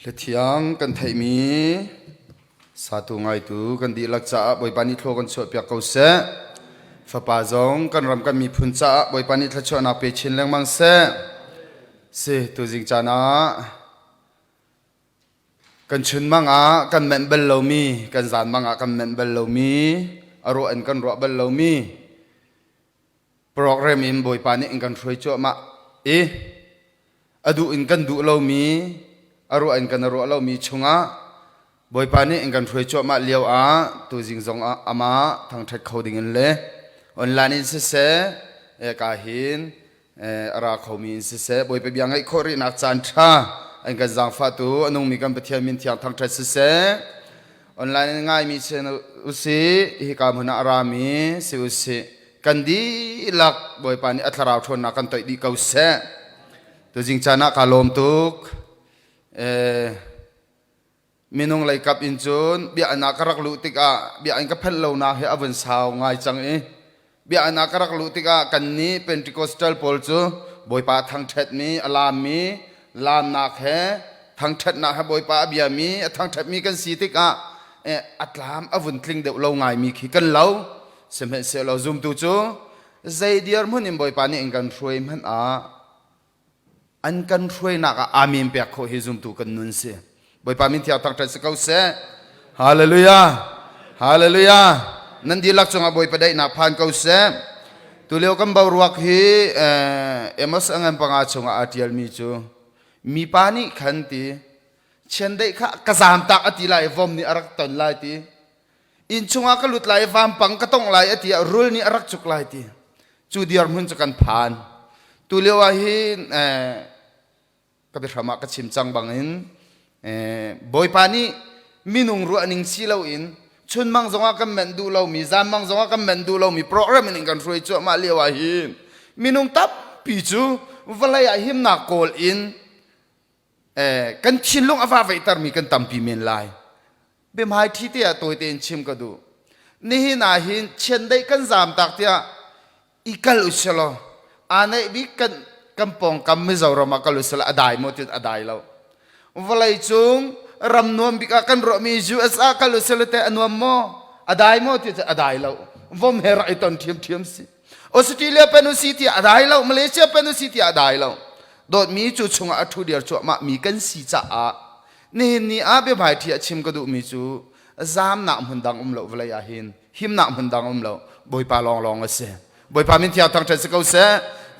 เลที่ยังกันไทยมีสาธุไงตูกันดีลักษะบอยปานิโลกันสวดเปียกเกาเสฝาป่าจงกันรำกันมีพุนจ่าบอยปานิทละชนาเปชินแรงมังเสตัวจริงจานะกันชุนมังอากันเมนเบลโลมีกันจานมังอากันเมนเบลโลมีอารมณ์กันรัวเบลโลมีโปรแกรมอินบอยปานิกันช่วยจ่อมาอดูอินกันดูโลมีอารมณ์กันรัวโลมีชงอาบอยปานิกันช่วยจ่อมาเลี้ยวอาตัวจริงจงอามาทางทัดเขาดิ่งเลยออนไลน์อินเสกาหินราเขามีอินเสบอยไปยังไอ้โครินักจันทราอันกันจังฟาตูอันนุ่งมีกันไปเที่ยวมินที่ทางทัดเสออนไลน์ง่ายมีเช่นอุสิฮิกามุนารามีสิอุสิกันดีลักบอยปานิอัตราวชนนักกันต่อยดีเก่าเสตัวจริงจานะกาลมตุกมินุงไลกับอินจูนเบียนักรักลุติกาเบียอันกับเพลโลนาเฮอวันสาวง่ายจังเบียนักรักลุติกากันนี้เป็นทิโคสเตลโพลจูบอยปาทางเท็ดมีอลามีลามนักเฮทางเท็ดนักเฮบอยปาเบียมีทางเท็ดมีกันสีติกาอัตลามอวันคลิงเดวเราง่ายมีขี้กันเราเสมัยเสเราซุ่มตูจูใจเดียร์มุนิมบอยปานี่อันกันช่วยมันอันกันช่วยนักอามีนเปียกโคฮิซุ่มตูกันนุนเสียบอยปามินที่เอาทางเท็ดสกัวเสฮาเลลูยาฮาเลลูยานั่นดีลักษณะบอยปได้นักพันเก่าเสตุเลียวกันบาวรักฮีมัสอังเงินปังอาชงอาทิลมีจูมีปานิขันตีเช่นได้ข้ากระซามตักอติไลฟอมนี่อรักตันไลตีอินชงอากลุดไลฟามปังกระต้องไลอติรุลนี่อรักจุกไลตีจูเดียร์มุนจะกันผ่านตุเลียวฮีกับธรรมะกับชิมจังบังอินบอยปานิมินุงรัวนิงซีเลาอินชุนมังจงอากันเมนดูเรามีจานมังจงอากันเมนดูเรามีโปรแกรมมินกันช่วยจ่อมาเลียวหินมินุงตับปีจูวลายหิมนักโกลอินกันชินลงอาฟ้าไฟตามีกันตัมปีเมนไลเบมหายที่เตียตัวเต็นชิมก็ดูนี่หินาหินเช่นได้กันจามตักเตียอีกัลอุชลอันนี้บิกันกำปองกำมิจารมากัลอุชลอดายหมดอดายแล้ววลายจุงรำนวมบิกกันรมีจูเอสอากัลอุชลเตอนวมโมอดายหมดอดายแล้ววมเฮรไอตอนเทียมเทียมสิออสเตรเลียเป็นอุสิติอดายแล้วมาเลเซียเป็นอุสิติอดายแล้วโดดมีจุดชงอัทุเดียร์จัวมามีกันสีจ้านี่นี่อาเบบหายที่ชิมก็ดูมีจูจามนักมันดังเลวเลยหิมนักมันดังเลวบอยปาลองเสียบอยปามินที่เอาทางเทศก็เสีย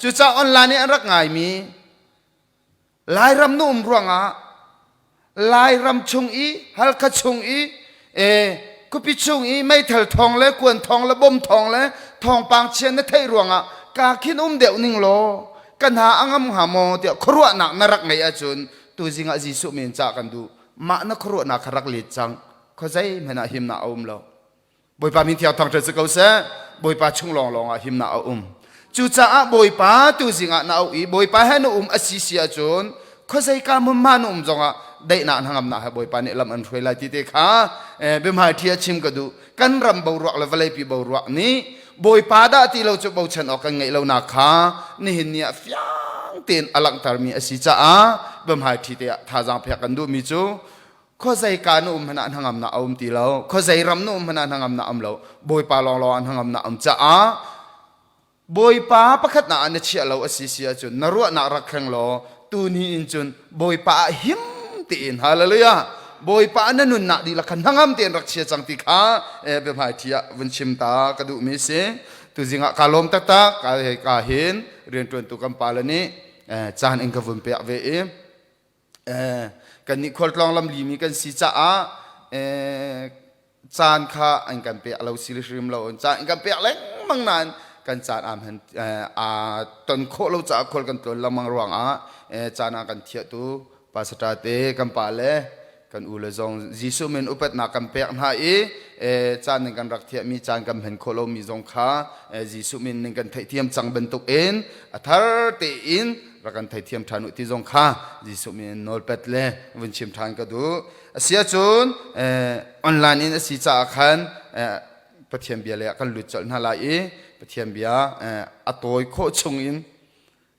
จุดจ้าออนไลน์นี่รักง่ายมีลายรำนุ่มรวงลายรำชงอีฮัลกะชงอีกุปิชงอีไม่เถลทองและกวนทองและบ่มทองและทองปางเชียนในไทยรวงกาคินเดียวนิ่งโลกันหาอังมหาโมเดียวครัวหนักนรักไงอาจุนตัวจริงอาจิสุเมนจากกันดูมานักครัวหนักรักเลียจังเขาใจมันอาหิมนาอุมเราบอยปามินที่เอาทางเทศก็เสียบอยปาชงลองอาหิมนาอุมจู่จ้าบอยปาตัวจริงนาอุยบอยปาให้นุอาศิเสียจุนเขาใจการมุมานุจงได้นานหังนาให้บอยปานี่ลำอันช่วยไล่ที่เด็กขาเบิ่มหายที่ชิมก็ดูกันรำบาวรักและวลัยปีบาวรักนี้บอยปาดาที่เราจะบาวฉันออกกันไงเราหนักขานี่เห็นเนี่ยฟิยังเตียนอลังตารมีอสิจ้าเบิ่มหายที่เดียท่าจางเพียกันดูมิจูข้อใจการนุ่มขนาดหังนาอุมตีเราข้อใจรำนุ่มขนาดหังนาอุมเราบอยปาลองหังนาอุมจ้าบอยปาประคัดนาอันเชียเราอสิเสียจุนนรัวนารักแข่งเราตูนี้อินจุนบอยปาหิมตีนฮาเลลูยาบอยปานันนุนนักดีละคันหังเตียนรักเชียจังติขาเบิ่มหายที่วันชิมตากระดูมิเสตุจิงะกาลมตักกาเห็นเรียนตัวตุกัมปาลนี้จานเองก็วุ่นเปียเวกันนี่คนลองลำลีมีกันสีจ้าจานข้าอันกันเปียเราสิริริมเราจานกันเปียเล็กมังนานกันจานเห็นตอนโคเราจะคนกันตัวละมังรวงจานกันเทียตูภาษาเตกัมปาเลกันอุลจงจิสุมินอุปนักกันเปียหายจานนึงกันรักเทียมีจานกันเห็นโคเรามีจงข้าจิสุมินนึงกันไทยเทียมจังเป็นตุกอัธร์เตอินรักกันไทยเทียมทานุที่จงข้าจิสุมินโนลเป็ดเล่วันชิมทานก็ดูเสียจุนออนไลน์นี่สิจ้าขันปะเทียมเบียเลยกันหลุดจากนาลายปะเทียมเบียอัตโอยโคชงอิน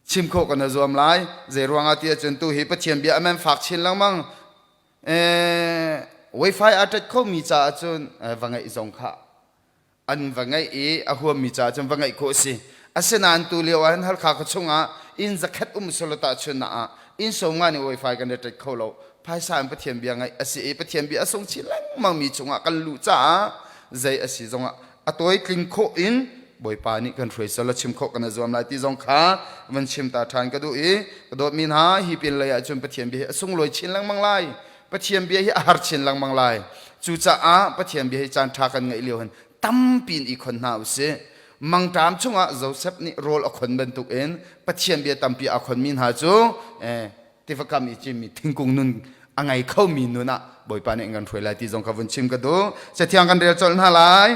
ชิมโคกันนะจวมไลเจรวงอาทิตย์จนตู้หิปะเทียมเบียแม่ฝากชินลังมั่ง Wi-Fi อาจจะเขามีจ่าจนว่าไงจงค่ะอันว่าไงอาหัวมีจ่าจนว่าไงโคสิอาศัยนันตุเลียวอันฮัลข้าก็ชงอินจะคัดสลตาชนะอินส่งงาน Wi-Fi กันเด็ดเขาเราภายสามประเทศเบียงไงอาศัยประเทศเบียส่งชิลังมังมีชงกันรู้จ่าใจอาศัยจงตัวกลิ่นโคอินบอยปานี่กันช่วยสลัดชิมโคกันนะจอมลายที่จงขาวันชิมตาทานก็ดูก็ดูมินหาฮิเป็นเลยจนประเทศเบียส่งลอยชิลังมังไลประเทศเบียให้อาหารชิลังมังไลจู่จ้าประเทศเบียให้จานทากันไงเลี้ยวหันตั้มปีนอีกคนหนาวเสียมังตามช่วงโจเซฟนี่โรลอคนบรรทุกประเทศเบียตั้มปีอาคนมินหาจูที่ฟักมีจิมีทิ้งกุงนุนอังไงเข้ามีนุนะบอยปานี่กันช่วยลายที่จงขาวันชิมก็ดูจะเที่ยงกันเรียลจนหาลาย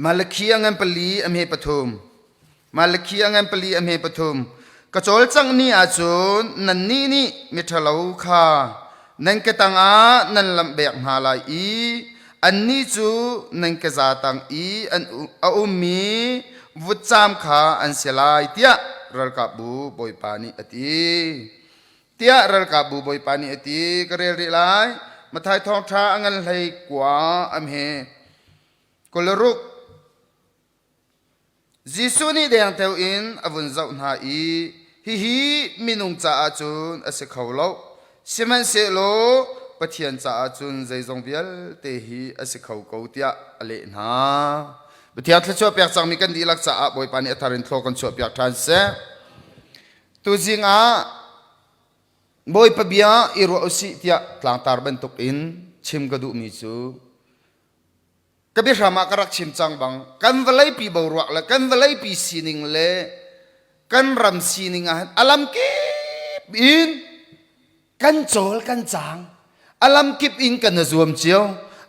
มาเลคียงันปลีอเมปฐุมมาเลคียงันปลีอเมปฐุมกระโจลจังนี่อาจูนนันนี่มิทะเลาค่ะนันกตังนันลำเบียกหาลายอันนี้จูนันกษาตังอันอุมีวุฒจามขาอันเสลายเตียรัลกับบูบอยปานีอติเตียรัลกับบูบอยปานีอติกระเรียริลายมาทายทองท้าอันเลยกว่าอเมกลรุกจิสุนีเดียงเทวอินอวุนเจ้าหน้าฮิมินุงจ่าจุนอสิเขาโลสิมันเสโลปะเทียนจ่าจุนใจจงเบียลเตฮีอสิเขาเกาเตียอเลนาปะเทียนทชัวเปียกจังมีกันดีลักษาบอยปานิอัตรินโทกันชัวเปียกทานเสตุจิงบอยปะเบียอิรัวอุสิเตียกลางตาร์บันตุกอินชิมกระดูมิจูก็เป็นรามาการักชิมจังบังกันวลัยปีบรัวละกันวลัยปีซีนิงเล่กันรำซีนิงอัลลัมกิบอินกันโจลกันจางอัลลัมกิบอินกันนจวมเจียว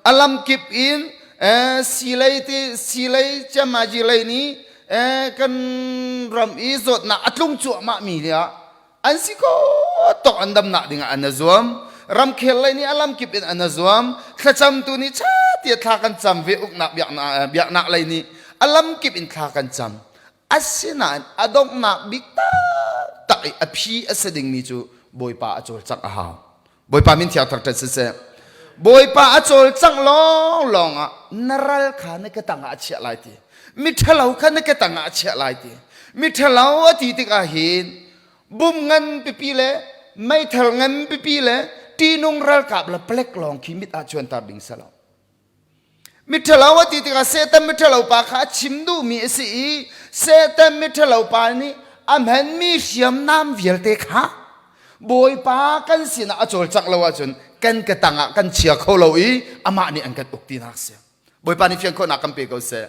อัลลัมกิบอินซีไลจะมาจีไลนี้กันรำอีสดนะอัตลุงจั่วมามีเนี่ยอันสิก็ตกอันดำหนักดิ่งอันนจวมรำเคลไลนี้อัลลัมกิบอินอันนจวมข้าจำตัวนี้ชาเตียทากันจำเวอุกนักเบียกนักไลนี้อัลลัมกิบอินทากันจำอาศินันอดงนักบิกตาตักอภิอาศดิ่งมีจูบอยป้าอโจลจังอาหาวบอยป้ามินที่อัตรักเตเสบอยป้าอโจลจังลองนรัลขาเนกตังอาเชียไลตีมิทะเลาขาเนกตังอาเชียไลตีมิทะเลาอติติกาหินบุมเงินปิปีเลไม่ทะเลเงินปิปีเลตีนุงรัลกับละเปลกลองคิมิตอาชวนตาบิงสลามิทะเลาวติติกาเซตัมมิทะเลาวปาขาชิมดูมีสิเซตัมมิทะเลาวปานี่อเมนมีเสียมน้ำเวลเตขาบอยปากันสินะอโจลจักลาวจนกันกตังกันเชียเขาลาวีอามานี่อันกันอุกตีนักเสียบอยปานี่เพียงคนนักกันเปกเอาเสีย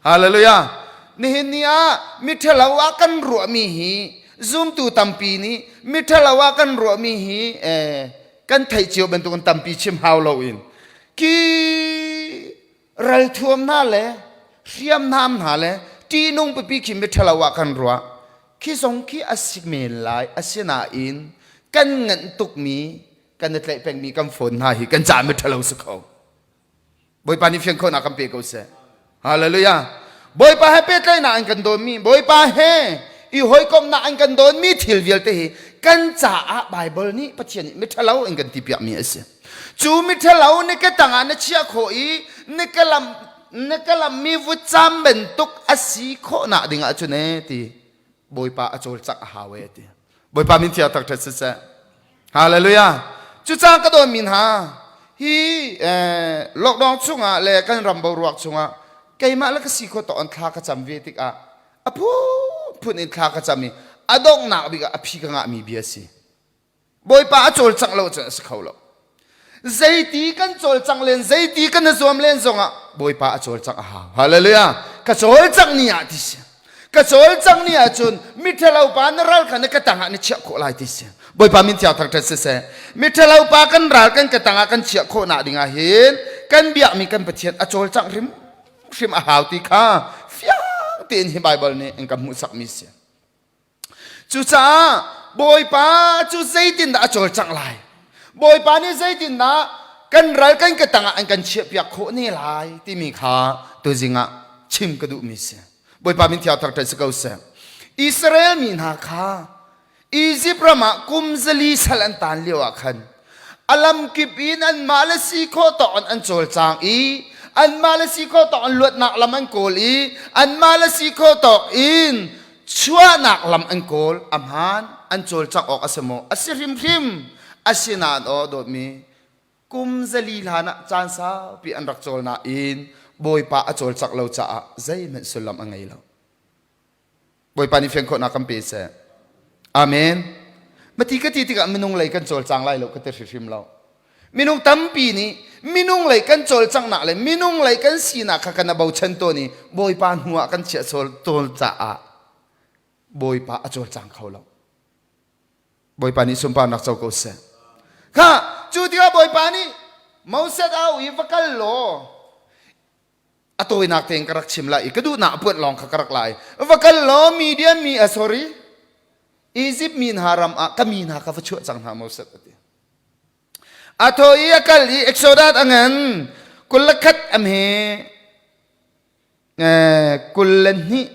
ฮาเลลูยานี่เนียมิทะเลาวกันรัวมีฮีซุมตูตัมปีนี้มิทะเลาวกันรัวมีฮีกันไทยเจียวเป็นตัวกันตัมปีชิมฮาวลาวินกีรัลท่วมน่าเลยเรียมน้ำน่าเลยที่นุ่งไปปีขิมไปทะเลาะกันรัวขี้สงขี้อาศิเมลไลอาศินาอินกันเงินตุกมีกันเตะเป็นมีกันฝนหายกันจ่าไม่ทะเลาะสักเขาบอยปานี่เพียงคนอาคัมเปก็เสียฮาเลลูยาบอยปาให้เป็ดเลยนะอันกันโดนมีบอยปาให้อีหอยกอมนะอันกันโดนมีทิลเวลเตะกันจ่าไบเบิลนี่ปัจจัยนี้ไม่ทะเลาะอันกันที่เปียมีเสียจูมิทะเลาะนี่ก็ต่างอันเชียโคอีนี่ก็ลำมีวุฒิจำเป็นตุกอาศิโคนะดิ่งอาจุเนตีบอยปาอโจลจักหาเวตีบอยปามินที่อัตรักเตเสฮาเลลูยาจุจ้างก็โดนมินหาฮีล็อกดาวน์ช่วงเลกันรำบรวกช่วงไกมาแล้วก็สิโคตอนทากระจำเวติกอะพูดอินทากระจำมีอดงหนักบิกอภิกังมีเบียสีบอยปาอโจลจักเราจะสเขาเราใจตีกันโจลจังเลนใจตีกันนจวมเลนซงบอยปาอโจลจังฮาฮาเลลูยากระโจลจังนี่อาทิเสกระโจลจังนี่อาจุนมิทะเลาปานรัลกันกระตังนี่เชี่ยโคลายทิเสบอยปามินที่อัตรักเตเสมิทะเลาปากันรัลกันกระตังกันเชี่ยโคนาดิ่งอาเห็นกันเบียมีกันปะเทียนอโจลจังริมอาหาวติข้าฟิยังตีนที่ไบเบิลนี่อันกับมุสักมิเสจุจ้าบอยปาจุใจตินอโจลจังไลบอยปานี่ใจตินนะกันรัลกันกระตังอันกันเชียบอยากโคนี่ลายที่มีขาตัวจริงชิมกระดูมิเสบอยปามินที่อัตรักเตสกาวเสอิสราเอลมีนาคาอียิปต์ประมาคุมซลีสัลันตันเลียวขัน alam kipin an malasi ko to an chol chang i an malasi ko to an luat nak lam an kol i an malasi ko to in chua nak lam an kol amhan an chol chang ok asamo asirim rim asinan o do mi kum zali lana chan sa pi an rak chol na in boy pa a chol chak lo cha zai men sulam angai lo boy pa ni feng ko na kampi se amen mati ka ti ka minung lai kan chol chang lai lo ka te rim lo minung tampi ni minung lai kan chol chang na le minung lai kan sina ka kana bau chen to ni boy pa huwa kan chia chol tol cha a boy pa a chol chang khau lo boy pa ni sumpa nak chau ko se kha chu ti ka boy pa ni mau set au i vakal lo atoi nak teng karak chim lai ka du na put long ka karak lai vakal lo medium mi sorry Egypt min haram a kamin ha ka fachu chang ha mo set ati atoi akal i exodus angan kulakhat amhe kullanhi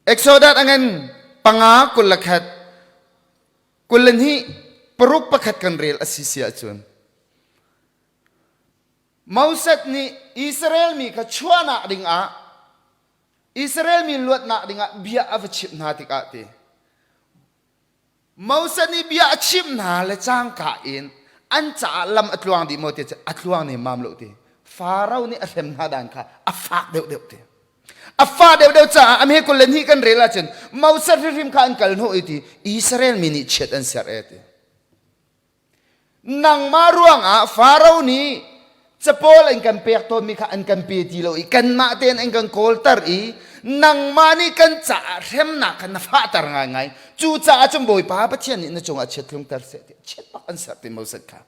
exodus angan panga kulakhat kullanhi peruk pakhat kan rel asisia chun mausat ni Israel mi ka chuana ding a Israel mi luat na ding a bia avachip na tik ati mausat ni bia achip na le chang ka in an cha lam atluang di mo te atluang ni mam lo te farao ni asem na dan ka afa deu deu te afa deu deu cha am he kullanhi kan rela chen mausat rim ka an kal no iti Israel mi ni chet an ser ete nang maruang a farao ni sapol ang kan pek to mi ka an kan peti lo i kan ma ten ang kan koltar i nang mani kan cha hem na kan na fa tar nga ngai chu cha chum boy pa pa chen ni na chung a chet lung tar se chet pa an sa te mo sat ka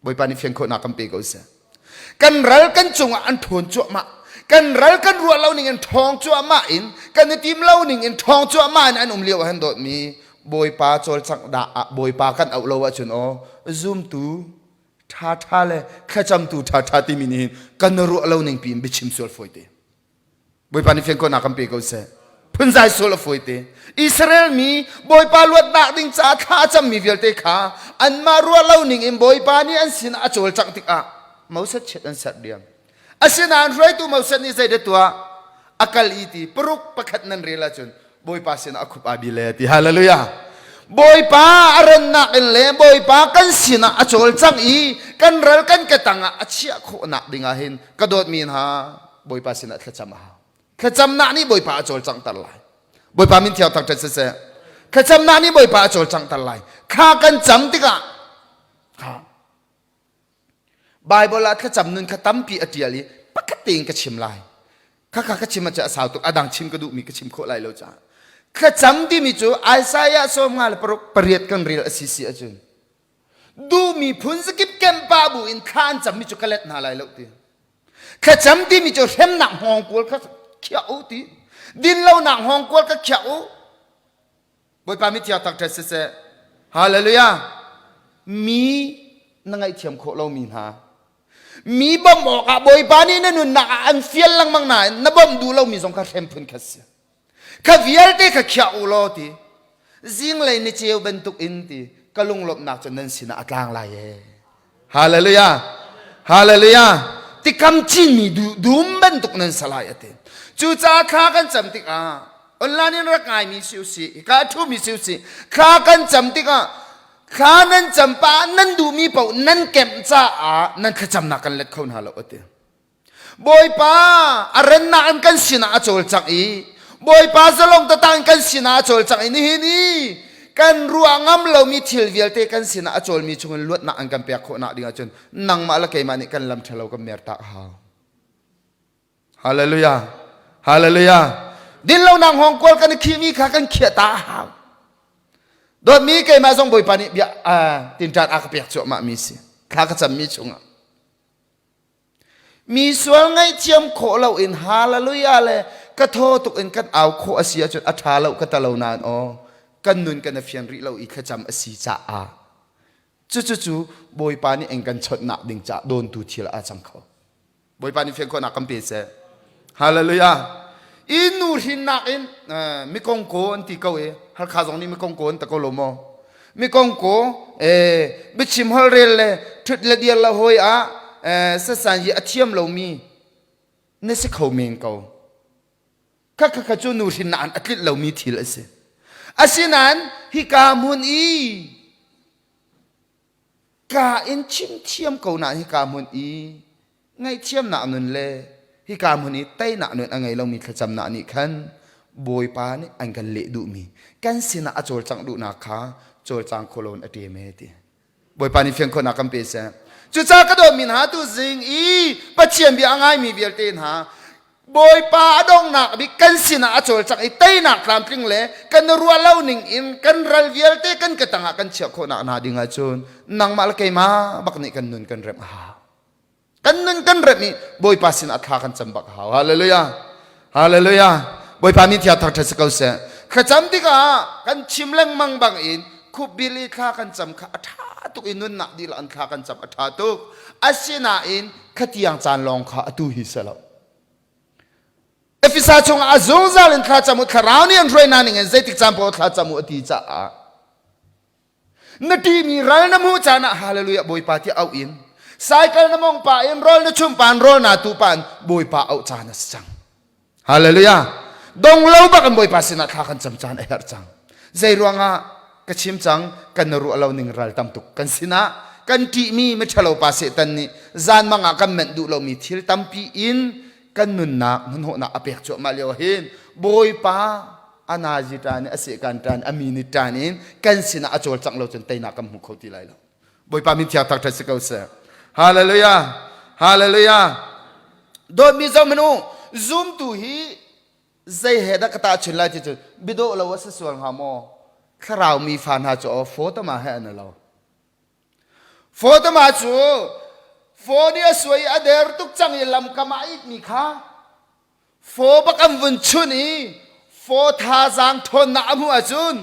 boy pa ni fiang ko na kan pe go sa kan ral kan chung an thon chu ma kan ral kan ru lo ning an thong chu ma in kan tim lo ning in thong chu ma an liu han dot mi boy pa chol chak da boy pa kan au lo wa chun o zoom tu tha tha le khacham tu tha tha ti minin kan ru lo ning pim bichim sol foite boy pa ni feng ko na kam pe ko se phun zai sol foite Israel mi boy pa luat dak ding cha kha cham mi vel te kha an ma ru lo ning im boy pa ni an sin a chol chak tik a mausat chet an sat diam asin an roi tu mausat ni zai de tua akal iti peruk pakhat nan rela chun boy pa sin akhup abile ti hallelujah boy pa aran na le boy pa kan sina achol chang i kan ral kan katanga achia kho na dinga hin kadot min ha boy pa sina thacham ha thacham na ni boy pa achol chang tar lai boy pa min thiaw tak ta se thacham na ni boy pa achol chang tar lai kha kan cham tika ha bible la thacham nun khatam pi atiali pakating ka chim lai kha kha ka chim cha saw tu adang chim ka du mi ka chim kho lai lo cha kha cham di mi chu Isaiah som ngal pariat kan ril asisi achun du mi phun skip kem pa bu in khan cham mi chu kalet na lai lo ti kha cham di mi chu hem na hong kol kha khia u ti din lo na hong kol ka khia u boy pa mi tia tak ta se hallelujah mi na ngai thiam kho lo mi ha mi bom ok a boy pa ni na nun na an fiel lang mang na na bom du lo mi zong ka hem phun kha se ka vial te ka khia u lo ti zing lai ni cheu ben tuk in ti kalung lop nak chon nan sina atlang lai e hallelujah hallelujah ti kam chin mi dum ben tuk nan salai ate chu cha kha kan cham tik a online ra kai mi siu si ka thu mi siu si kha kan cham tik a kha nan cham pa nan du mi pau nan kem cha a nan kha cham na kan let khon ha lo ate boy pa aran na an kan sina achol chak i boy pa zalong ta tang kan sina chol chang ini hini kan ruangam lo mi thil vialte kan sina achol mi chung luat na an kan pe kho na dinga chun nang ma la ke mani kan lam thalo ka mer ta ha hallelujah hallelujah din lo nang hong kol kan khi mi kha kan khia ta ha do mi ke ma song boy pa ni bia tin chat a ka pe chu ma mi si kha ka cham mi chunga mi sual ngai chiam kho lo in hallelujah le ka tho tuk in kan aw kho asia chut atha lo ka ta lo nan o kan nun kan fian ri lo i kha cham asi cha a chu boy pa ni eng kan chot na ding cha don tu thil a chang kho boy pa ni fe ko na kam pe se hallelujah inu hin na in mi kong ko an ti ko e har kha jong ni mi kong ko an ta ko lo mo มีกงโกบิชิมฮอลเรลเลยทุดละเดียละหอยสสัญญาเทียมเรามีนี่สิเขาเมงเขาข้าจูนูรินานอัตลิเรามีทีละสิอาศินันฮิกามุนอีกาอินชิมเทียมเขาหนาฮิกามุนอีไงเทียมหนานุนเลฮิกามุนอีเต้หนานุนไงเรามีขจำหนานี่ขันบอยปานี่อันกันเละดูมีกันสินะอโจลจังดูนาคาโจลจังโคลนอเดียเมติบอยปานี่เฟียงคนนักกันเปเซจุดจ้ากระโดดมินหาตุซิงอีปัจเจียนบีอ่างไงมีเบียร์เตนหาบอยปาดงนักบิกันสินะอโจลจังไอเต้นักคลามพริงเล่กันรัวเล่าหนิงอินกันรัลเวียลเตกันกระตังกันเชียคนนักนาดิงาจุนนางมาลเกยมาบักนี่กันนุนกันเร็มหากันนุนกันเร็มนี่บอยปาสินะทากันจำบักหาฮาเลลูยาฮาเลลูยาบอยปานี่ที่อาทักเทสเกลเซขจำที่กากันชิมเล่งมังบังอินคุบบิลิทากันจำข้าท่าตุกอินุนนักดีละอันทากันจำท่าตุกอาศินาอินขที่ยังจานลองข้าตุฮิสละเอฟิซาชงอาซงซาลินข้าจำมุดขราวนี่อันรวยนานิงเงินใจติดจำพอข้าจำมุดตีจ้านาทีมีไรน้ำหูจานะฮาเลลูยาบอยปาที่เอาอินสายกันน้ำมองป่าอินรอลนชุมปานรอลนาตูปานบอยปาเอาจานะสังฮาเลลูยาดงเล่าบักันบอยปาสินะข้ากันจำจานเอฮร์จังใจรวงกชิมจังกันนรูเราหนึ่งรัลตัมตุกกันสินะกันที่มีไม่เฉลาภาษาตันนี้จานมังกันเมนดูเรามีทิลตัมปีอินกันนุนนักนุนหัวนักอภิชฌมาเลียวเห็นบอยปาอนาจิตานี่อาศัยการตานอามีนิตานินกันสินะอโจลจังเราจนเตยนักกำหุเขาที่ไรเราบอยปามิที่ทักทัศกเอาเสียฮาเลลูยาฮาเลลูยาโดยมีเจ้ามนุซุ่มตุฮีใจเหตุกตาชินไลที่จุดบิโดเราว่าส่วนหามอข้าเรามีฟันหาจูโฟตมาให้อันเราโฟตมาจูโฟเนี่ยสวยอเดร์ตุกจังยลำกมาอีกมีค่ะโฟบักอัมวุนชุนีโฟทาจังทนน้ำหัวจุน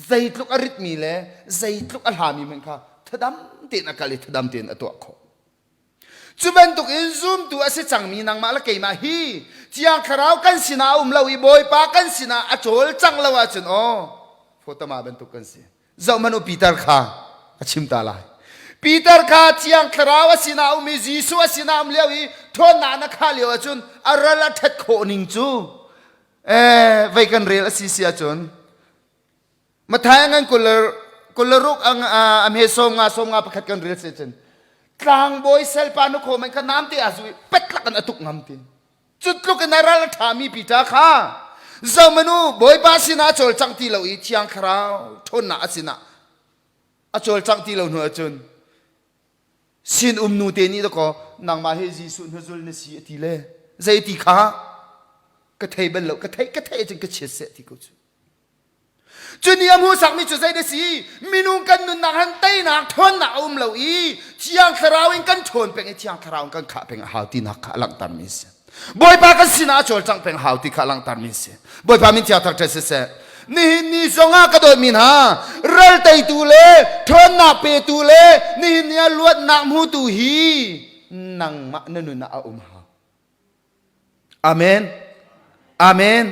ใจลุกอริดมีเลยใจลุกอัลฮามีมันค่ะทดำตีนอากาลิทดำตีนอตัวเขาจุบันตุกอินซุมตัวสิจังมีนางมาละเกยมาฮีที่ยังคราวกันสินาเราอีบอยปากันสินาอโจลจังเราว่าจุนโอโฟตมาเป็นตุกันสิเจ้ามันอุปีเตอร์ข้าชิมตาลายปีเตอร์ข้าที่ยังคราวสินามีจีสุสินาเลี้ยวอีทนนานักข้าเลี้ยวจุนอาราลเท็ดโคนิงจูไว้กันเรียลสิเสียจุนมาท้ายงั้นกุลรุกอัมเฮสงาประคัดกันเรียลเสียจุนกลางบอยเซลปานุโคมันก็น้ำที่อาซุยเป็ดละกันอตุกน้ำที่จุดลุกนายรัลทามีปีตาข้าเจ้ามนุบอยปาสินาโจลจังที่เราอีที่ยังคราวทนนาสินะอโจลจังที่เราหนูจุนสินนูเตนี่ตะก็นางมาเฮจีสุนฮจุลนสีที่เล่ใจที่ข้ากระเทยเบลล์กระเทยจึงกระเช็ดเสที่กูจุจุนี่ยมูสักมีจุดใจเดสีมินุกันนุนนักหันเตยนักทนนักเราอีที่ยังคราวกันทนเป็นที่ยังคราวกันขาเป็นหาวที่นักขลังตามิสบอยปากันสินาโจลจังเป็นหาวที่ขลังตามิสบอยปามินที่อัตทักเสนี่สงากระโดดมินฮาเรลเตยตูเลทนนักเปตูเลนี่ลวดนักมูตูฮีนังมะนนุนนักฮาอาเมนอาเมน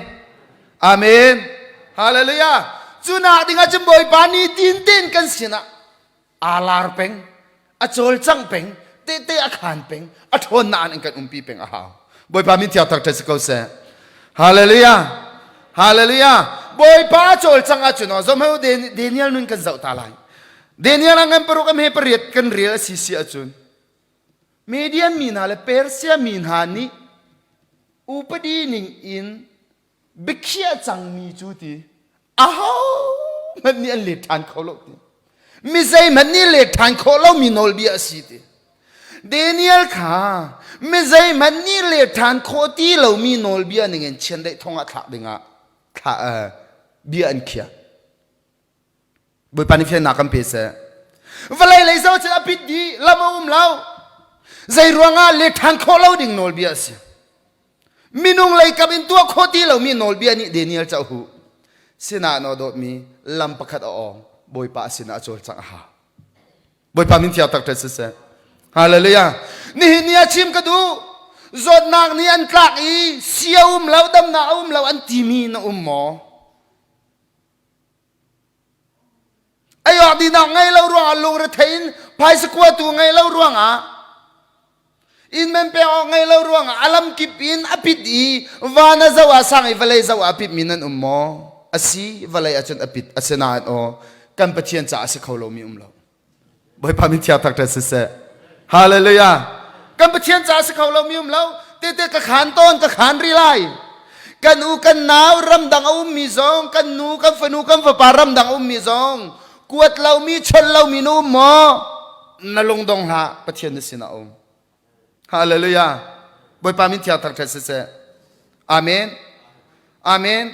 อาเมนฮาเลลูยาจุนักดิ่งอาจจะบอยปานีตินกันสินะอาลาร์เป็งอโจลจังเป็งเตอาคารเป็งอทนนานกันปีเป็งอาหาบอยปามิที่อัตทักเสกเอาเสฮาเลลูยาฮาเลลูยาบอยปาโจลจังอาจุนอสมัยเดนิเอลนุนกันเจ้าตาลายเดนิเอลงันปรุกเมเปรียดกันเรียลสิอาจุนเมเดียมีนาเลเปอร์เซียมีนานีอุปดีนิงอินบิเคียจังมีจูตีอ้าวมันนี่เล็ดทานเขาโลกมิใจมันนี่เล็ดทานเขาโลกมีโนลบีอาศิติเดนิเอลค่ะมิใจมันนี่เล็ดทานโคตีเรามีโนลบีอันเงินเช่นได้ท่องอัฐดิงะค่ะเบียอันเคียบุญปานิเฟียนักกันเพศวันไรเลยเจ้าจะปิดดีละมาเราใจรวงอ่ะเล็ดทานเขาโลกดิ่งโนลบีอาศิมินุงเลยกับอินตัวโคตีเรามีโนลบีอันนี้เดนิเอลเจ้าหูสินาโนโดมีลำประคัดออกบอยปาสินาโจลจังหาบอยปามินที่อัตตักเตสเซฮาเลลูยานี่ชิมกระดูจดนางนี่อันกลากอีเสียเราดำนาเราอันทีมีนะหมอ ออกดีนังไงเราร่วงลงระเทนพายสกัวตัวไงเราร่วงอินเมนเปออกไงเราร่วงอลัมกิบอินอภิดีวานาจะว่าสังไอ้เวลัยจะว่าอภิมินันโมอาศัยเวลัยอาจารย์อภิอาศนาโอกันปะเทียนจะอาศัยเขาเรามีเราบ่อยพามิทยาตักแต่เสฮาเลลูยากันปะเทียนจะอาศัยเขาเรามีเราเตะกะขานต้นกะขานรีไลกันอูกันหนาวรำดังอุ้มมีซองกันนูกันฝนูกันฝปารำดังอุ้มมีซองกวดเรามีชนเรามีนูหมอนลงดงหาปะเทียนนิสินาองฮาเลลูยาบ่อยพามิทยาตักแต่เสอาเมนอาเมน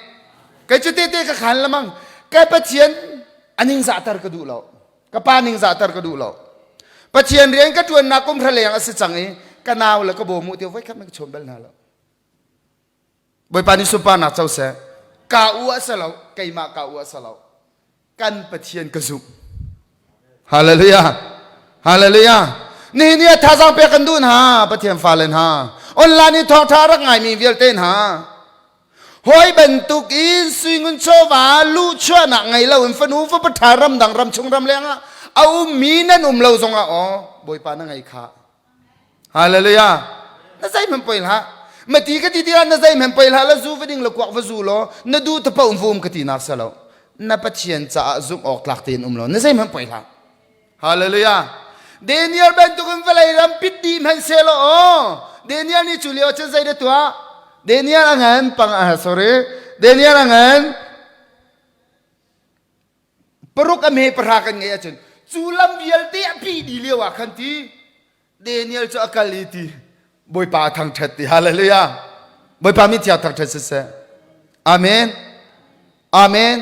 แกจะเตะกะขานละมั้งแกปะเทียนอันนิงจะตารกระดูเรากะปานิงจะตารกระดูเราปะเทียนเรียนก็จวนนักกุมทะเลยังอสิจังนี้กันาวแล้วก็โบมุเดียวไว้ครับมันชมเบลนาแล้วบ่อยปานิสุปานักเจ้าเสกาอัวสลาวไกมากาอัวสลาวกันปะเทียนกระซุบฮาเลลูยาฮาเลลูยานี่เนี่ยท่าสังเปียกันดูนฮะปะเทียนฟาเลนฮะออนไลน์นี่ทองทารักไงมีเวลเต้นฮะหอยบรรทุกอินสวิงุนโชวาลู่ชั่วหนักไงเราอินฟนูฟปะทารำดังรำชงรำเลี้ยงเอามีนั่นเราทรงอ๋อบ่อยปานังไงค่ะฮาเลลูยานั่นใจมันไปละเมื่อที่ก็ที่นั่นนั่นใจมันไปละแล้วซูฟดิ้งละกวักฟซูโลนั่นดูตะปะฟูมกที่นักสลาวนั่นปะเชียนจะซุกออกหลักเตียนโลนั่นใจมันไปละฮาเลลูยาเดนิเอลเป็นตุกุมเวลัยรำปิดดีมันเซโลอ๋อเดนิเอลนี่จุลีโอเชนใจเดตัวเดนิเอลอันปังsorry เดนิเอลอันปรุกอเมย์ประหากันไงอาจารย์จูลัมเวลตีอภิดีเลียวะคันทีเดนิเอลจะอักลิตีบ่อยปาทางทัดตีฮาเลลูยาบ่อยปามิทยาทางทัดเสะอาเมนอาเมน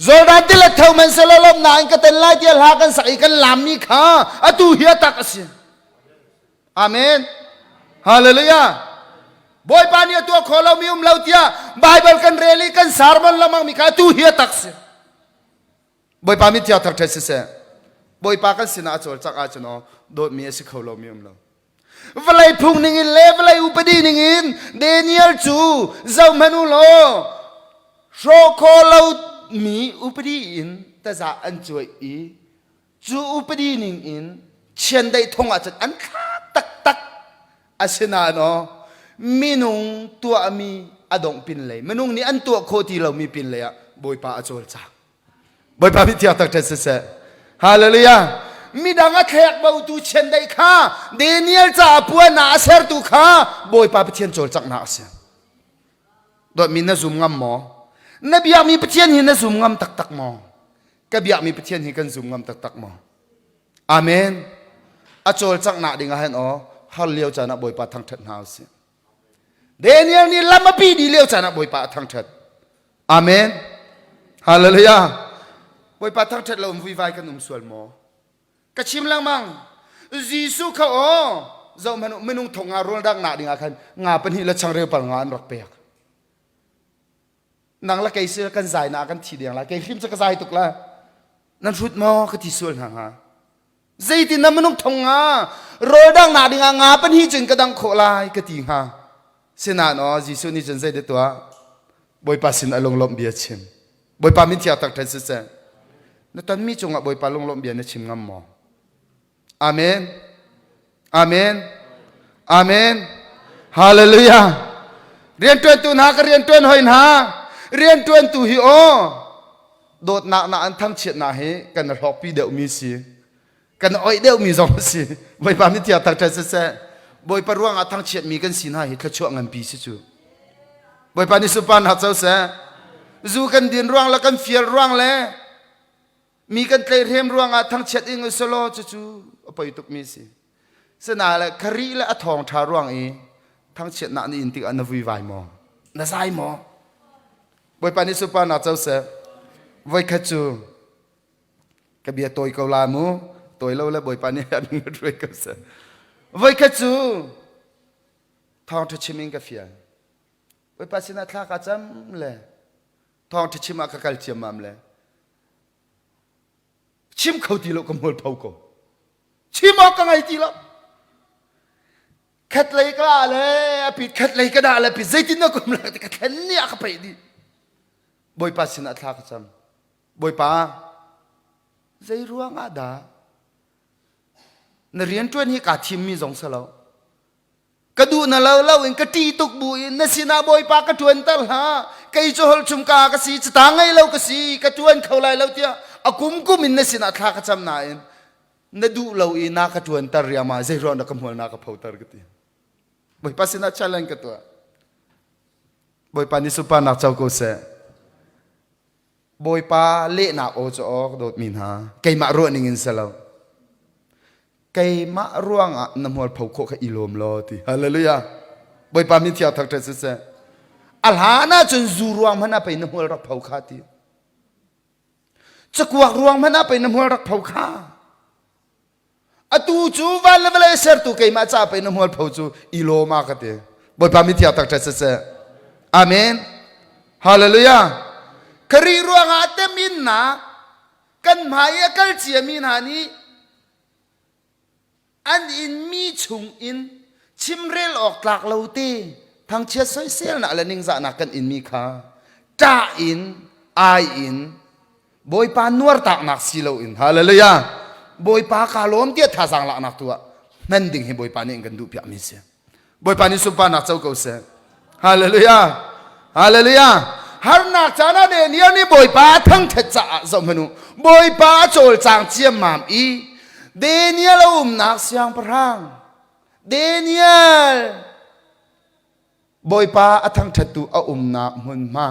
โซดาติละเท่ามันสลลมนานก็เต็นไล่เดียลหากันสักกันลามีข้าอตูเฮียตักสิอาเมนฮาเลลูยาบ่อยปานี่ตัวขอเรามีเราเตียไบเบิลกันเรลีกันสารมันละมังมีข้าตูเฮียตักสิบ่อยปามิทยาทางทัดเสะบ่อยปากันสินาโจลจักอาจโนโดดมีสิเขาเรามีเราเวลาพุ่งนิ่งเล่เวลาอุปดีนิ่งเดนิเอลจูเจ้ามนุโลโชโคเรามีอุปดีอินแต่จะอันจวยอีจูอุปดีนิ่งเช่นได้ทงอาจจะอันขาตักอาเซนาโนมินุงตัวมีอดงปินเลยมินุงนี่อันตัวโคตีเรามีปินเลยอะบอยปาอโจลจ้าบอยปาพิทยาตักเทศเสฮาเลลูยามีดังแขกเบาตูเช่นได้ข้าเดนิเอลจะปัวนาเซอร์ตูข้าบอยปาพิเทียนโจลจักนาเสียโดยมีนซุมงำหมอนบียามีพิเทียนหินนซุมงำตักหมอกบียามีพิเทียนหินกันซุมงำตักหมออาเมนอโจลจักนาดิ่งอาเห็นอ๋อฮัลเลียวจานะบอยปาทางเถิดนาเสียเดนิเอลนี่ลำมาปีดีเลียวจานะบอยปาทางเถิดอาเมนฮาเลลูยาบอยปาทางเถิดเราวิวายกันนุ่มส่วนหมอกระชิมลังมังจีสุเขาอ๋อเจ้ามันนุ่งทงงารุนดังหนาดิ่งอาคันงาเป็นหิละช่างเรียวปังงานรักเปียกนางละไก่เสือกันใจนากันทีเดียงละไก่ขิมจะกระจายตุกละนั่นชุดมอก็ที่ส่วนหางฮะใจตินนั้นมันนุ่งทงงาโรดังหนาดิ่งงาเป็นหิจึงกระดังโคลายก็ทีฮะเสนาเนาะจีสุนี่จนใจเด็ดตัวบอยปาสินอารมณ์ลมเบียชิมบอยปามิทยาตักเทศเสนั่นตอนมีจงอ่ะบอยปาลงลมเบียนชิมงำมออาเมนอาเมนอาเมนฮาเลลูยาเรียนตัวตุนหาก็เรียนตัวหอยหาเรียนตัวตุฮิโอโดดหนักอันทั้งเฉียดหนาเฮกันรอปีเดียวมีสิกันอ้อยเดียวมีสองสิบอยปามิทยาตักใจเสะบอยปาร่วงอันทั้งเฉียดมีกันสินาเฮกระช่วงเงินปีสิจูบอยปานิสุปานหัดเจ้าเสะจูกันดินร่วงแล้วกันเฟียร่วงแล้วมีกันเตะเทมร่วงอันทั้งเฉียดอิงอุสโลจูอภัยตุกมีสิสนาละคารีและทองทาร่วงเอทั้งเฉียดหนานี่อินติอันนวิวายมอน่าใจมอบอยปานิสุปานาเจ้าเสะไว้ขัดจูกระเบียตัวเกาลามูตัวเราและบอยปานิอันนี้ด้วยกันเสะไว้ขัดจูทองทัชมิงกาเฟียบอยปาสินาทากาจำเลยทองทัชมากกัลเจียมามเลยชิมเขาตีโลกมอลเผาโกชิมออกกันไงตีโลขัดเลยก็ได้เลยปิดขัดเลยก็ได้เลยปิดใจตินนักกุมเลยแต่ขัดเนี่ยก็ไปดิบอยปาสินะทักจำบอยปา ใจรัวงอาดาในเรียนจวนที่กาทิมมีสองสลาวกระดูน่ะเราเองกระตีตุกบุยนสินาบอยปากกระทวนตลหาไก่โจลชุมกากระสีจะตางไงเรากระสีกระทวนเขาไล่เราเตี้ยอากุมกุมินนสินาทากระจำนายนดูเราอีนักกระทวนตรียมาใจร้อนนักขโมยนักกระเพาตรกตีบอยปัสนาชาลังกตัวบอยปานิสุปานักเจ้าโกเสบอยปาเละนักโอจอกโดดมินหาไก่มารัวนิ่งอินเสลาไก่มาร่วงอ่ะน้ำหัวเผาโคกอิโลมลอตีฮาเลลูยาบอยปามิที่อาทักเตสเสอัลฮานาจนจูรวงมันน่ะไปน้ำหัวรักเผาขาตีจะกวักรวงมันน่ะไปน้ำหัวรักเผาขาตูจูวันละเวลาเสร์ตุไก่มาจ้าไปน้ำหัวเผาจูอิโลมากตีบอยปามิที่อาทักเตสเสอาเมนฮาเลลูยาครีรวงอาเตมินนะกันหมายกัลเจียมินหานี้อันอินมีชุงอินชิมเรลออกหลักเราตีทางเชียร์ซอยเซลน่ะละนิ่งจะนักกันอินมีค่าจ่าอินไออินบอยปานวร์ตักนักสิโลอินฮาเลลูยาบอยปากาลมเตี้ยท่าสังหลักนักตัวนั่นดิ่งให้บอยปานี่กันดูพิอามิเสบอยปานี่สุปานักเจ้าเก่าเสฮาเลลูยาฮาเลลูยาฮาร์นักจานาเดเนียนี่บอยปาทั้งเทจ่าสมนุบอยปาโจลจางเจียมมามอีเดเนียลนักเสียงพระงเดเนียลบอยปาทั้งเทตุนักมุนมา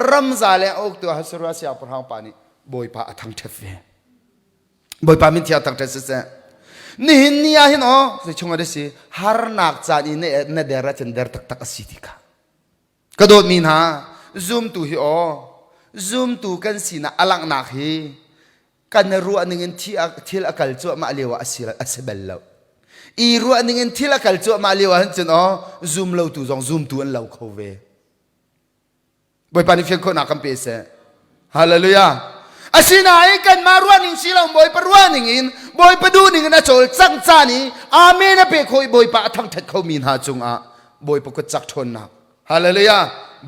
รำซาเลอกตัวฮัสรัสยาพระงปานี่บอยปาทั้งเทเฟบอยปามินที่ทั้งเทสเซนี่นี่อาหินอ๋อจะชงอะไรสิฮาร์นักจานี่เนเดรัชันเดร์ตักสิติกากระโดดมินหาซูมตูฮิอ๋อซูมตูกันสินะอลังนักฮีกันรัวนึงที่ละกัลจั่วมาเลียวอัศเบลเลวอีรัวนึงที่ละกัลจั่วมาเลียวหันจันอ๋อซูมเลวตูจงซูมตูอันเลวเขาเวบอยปานิเฟคนนักคำเปเสฮาเลลูยาอาศินัยกันมารัวนึงสิเราบอยปรัวนึงอินบอยปดูนึงนะโจลจังจานีอาเมนเปคอยบอยปาทั้งทัดเขามีนหาจงอาบอยปกจักทนนักฮาเลลูยา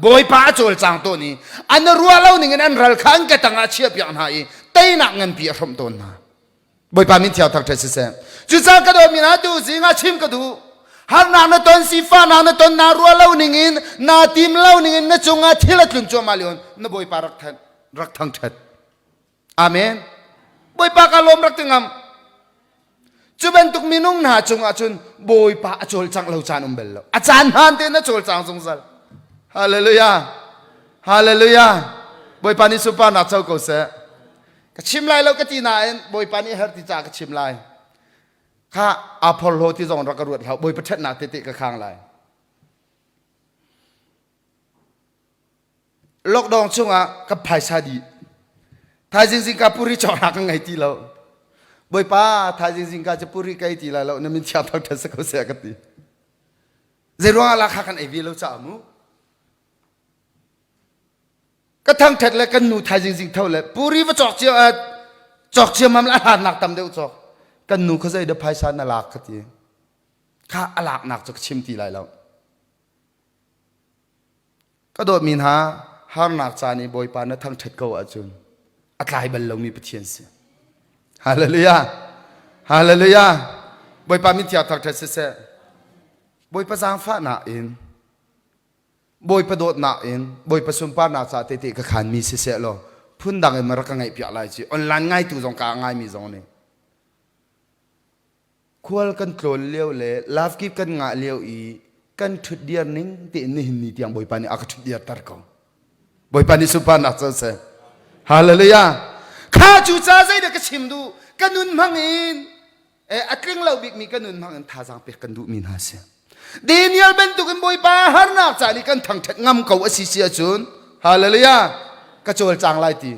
บอยป้าโจลจางตัวนี้อันรัวเล่าหนึ่งนั้นรัลขังกตังอาเชียบอย่างไหนเต้นักเงินปีรมต้นนะบอยป้ามินเที่ยวทักเทสเซมจุดสังกระโดดมีนาดูสิงาชิมกระดูฮาร์นาตอนสีฟ้านาตอนนารัวเล่าหนึ่งนาทีมเล่าหนึ่งนจงอาที่ละกลุ่มจวมาเลียนนบอยป้ารักทั้งชัดอาเมนบอยป้ากาลมรักตึงงำจุเป็นตุกมินุงนาจงอาจุนบอยป้าโจลจังเล่าจานเบลล์อาจารย์ฮันเตนโจลจังสงสัยฮาเลลูยาฮาเลลูยาบอยปานิสุปานักเจ้าโกเสกชิมไลเราก็ตีนายบอยปานิเฮร์ติจากชิมไลข้าอพอลโลที่ส่งรักรวดเขาบอยประเทศนาติติกข้างไลล็อกดองช่วงอ่ะกับภายชาดีทายจริงๆกับปุริจอรักไงที่เราบอยป้าทายจริงๆกับจะปุริไกที่เราเนี่ยมันชาทักเทสเขาเสียกันตีเจรัวอะไรข้ากันไอวีเราจะมูก็ทั้งเท็ดและกันหนูไทยจริงๆเท่าเลยปุริว่าจอกเชียวมันละหนักตำเดียวจอกกันหนูเขาจะได้ภายชาณลักกันทีข้าอลักหนักจอกชิมทีไรแล้วก็โดดมินหาฮาร์นักจานีบอยปานทั้งเท็ดเขาอาจุนอัตลายบัลลงมีปะเทียนเสียฮาเลลูยาฮาเลลูยาบอยปามิที่อาทักเท็ดเสียบอยประจางฟ้าหนาอินบอยประโดดหนักเองบอยประสุมปานาซาเตติกขันมีเสียโลพุ่นดังเอ็มรักง่ายเปียอะไรจีออนไลน์ง่ายตัวจงกางง่ายมีจงเนี่ยควรกันโกรธเลี้ยวเลยลาฟกิบกันง่ายเลี้ยวอีกันทุดเดียร์นิ่งตีนี่หินนี่ที่ยังบอยปานี่อักทุดเดียร์ตาร์กงบอยปานี่สุปานาซาเสฮาเลลูยาข้าจูจ้าใจเด็กชิมดูกันนุนมังอินอักเรื่องเราบิกมีกันนุนมังอินท่าจางเปียกันดูมินหาเสเดนิเอลเป็นตุกันบอยป้าฮาร์นักจานี่กันทั้งทัดงำเขาอสิเสียจุนฮาเลลูยากระโจลจางไล่ตี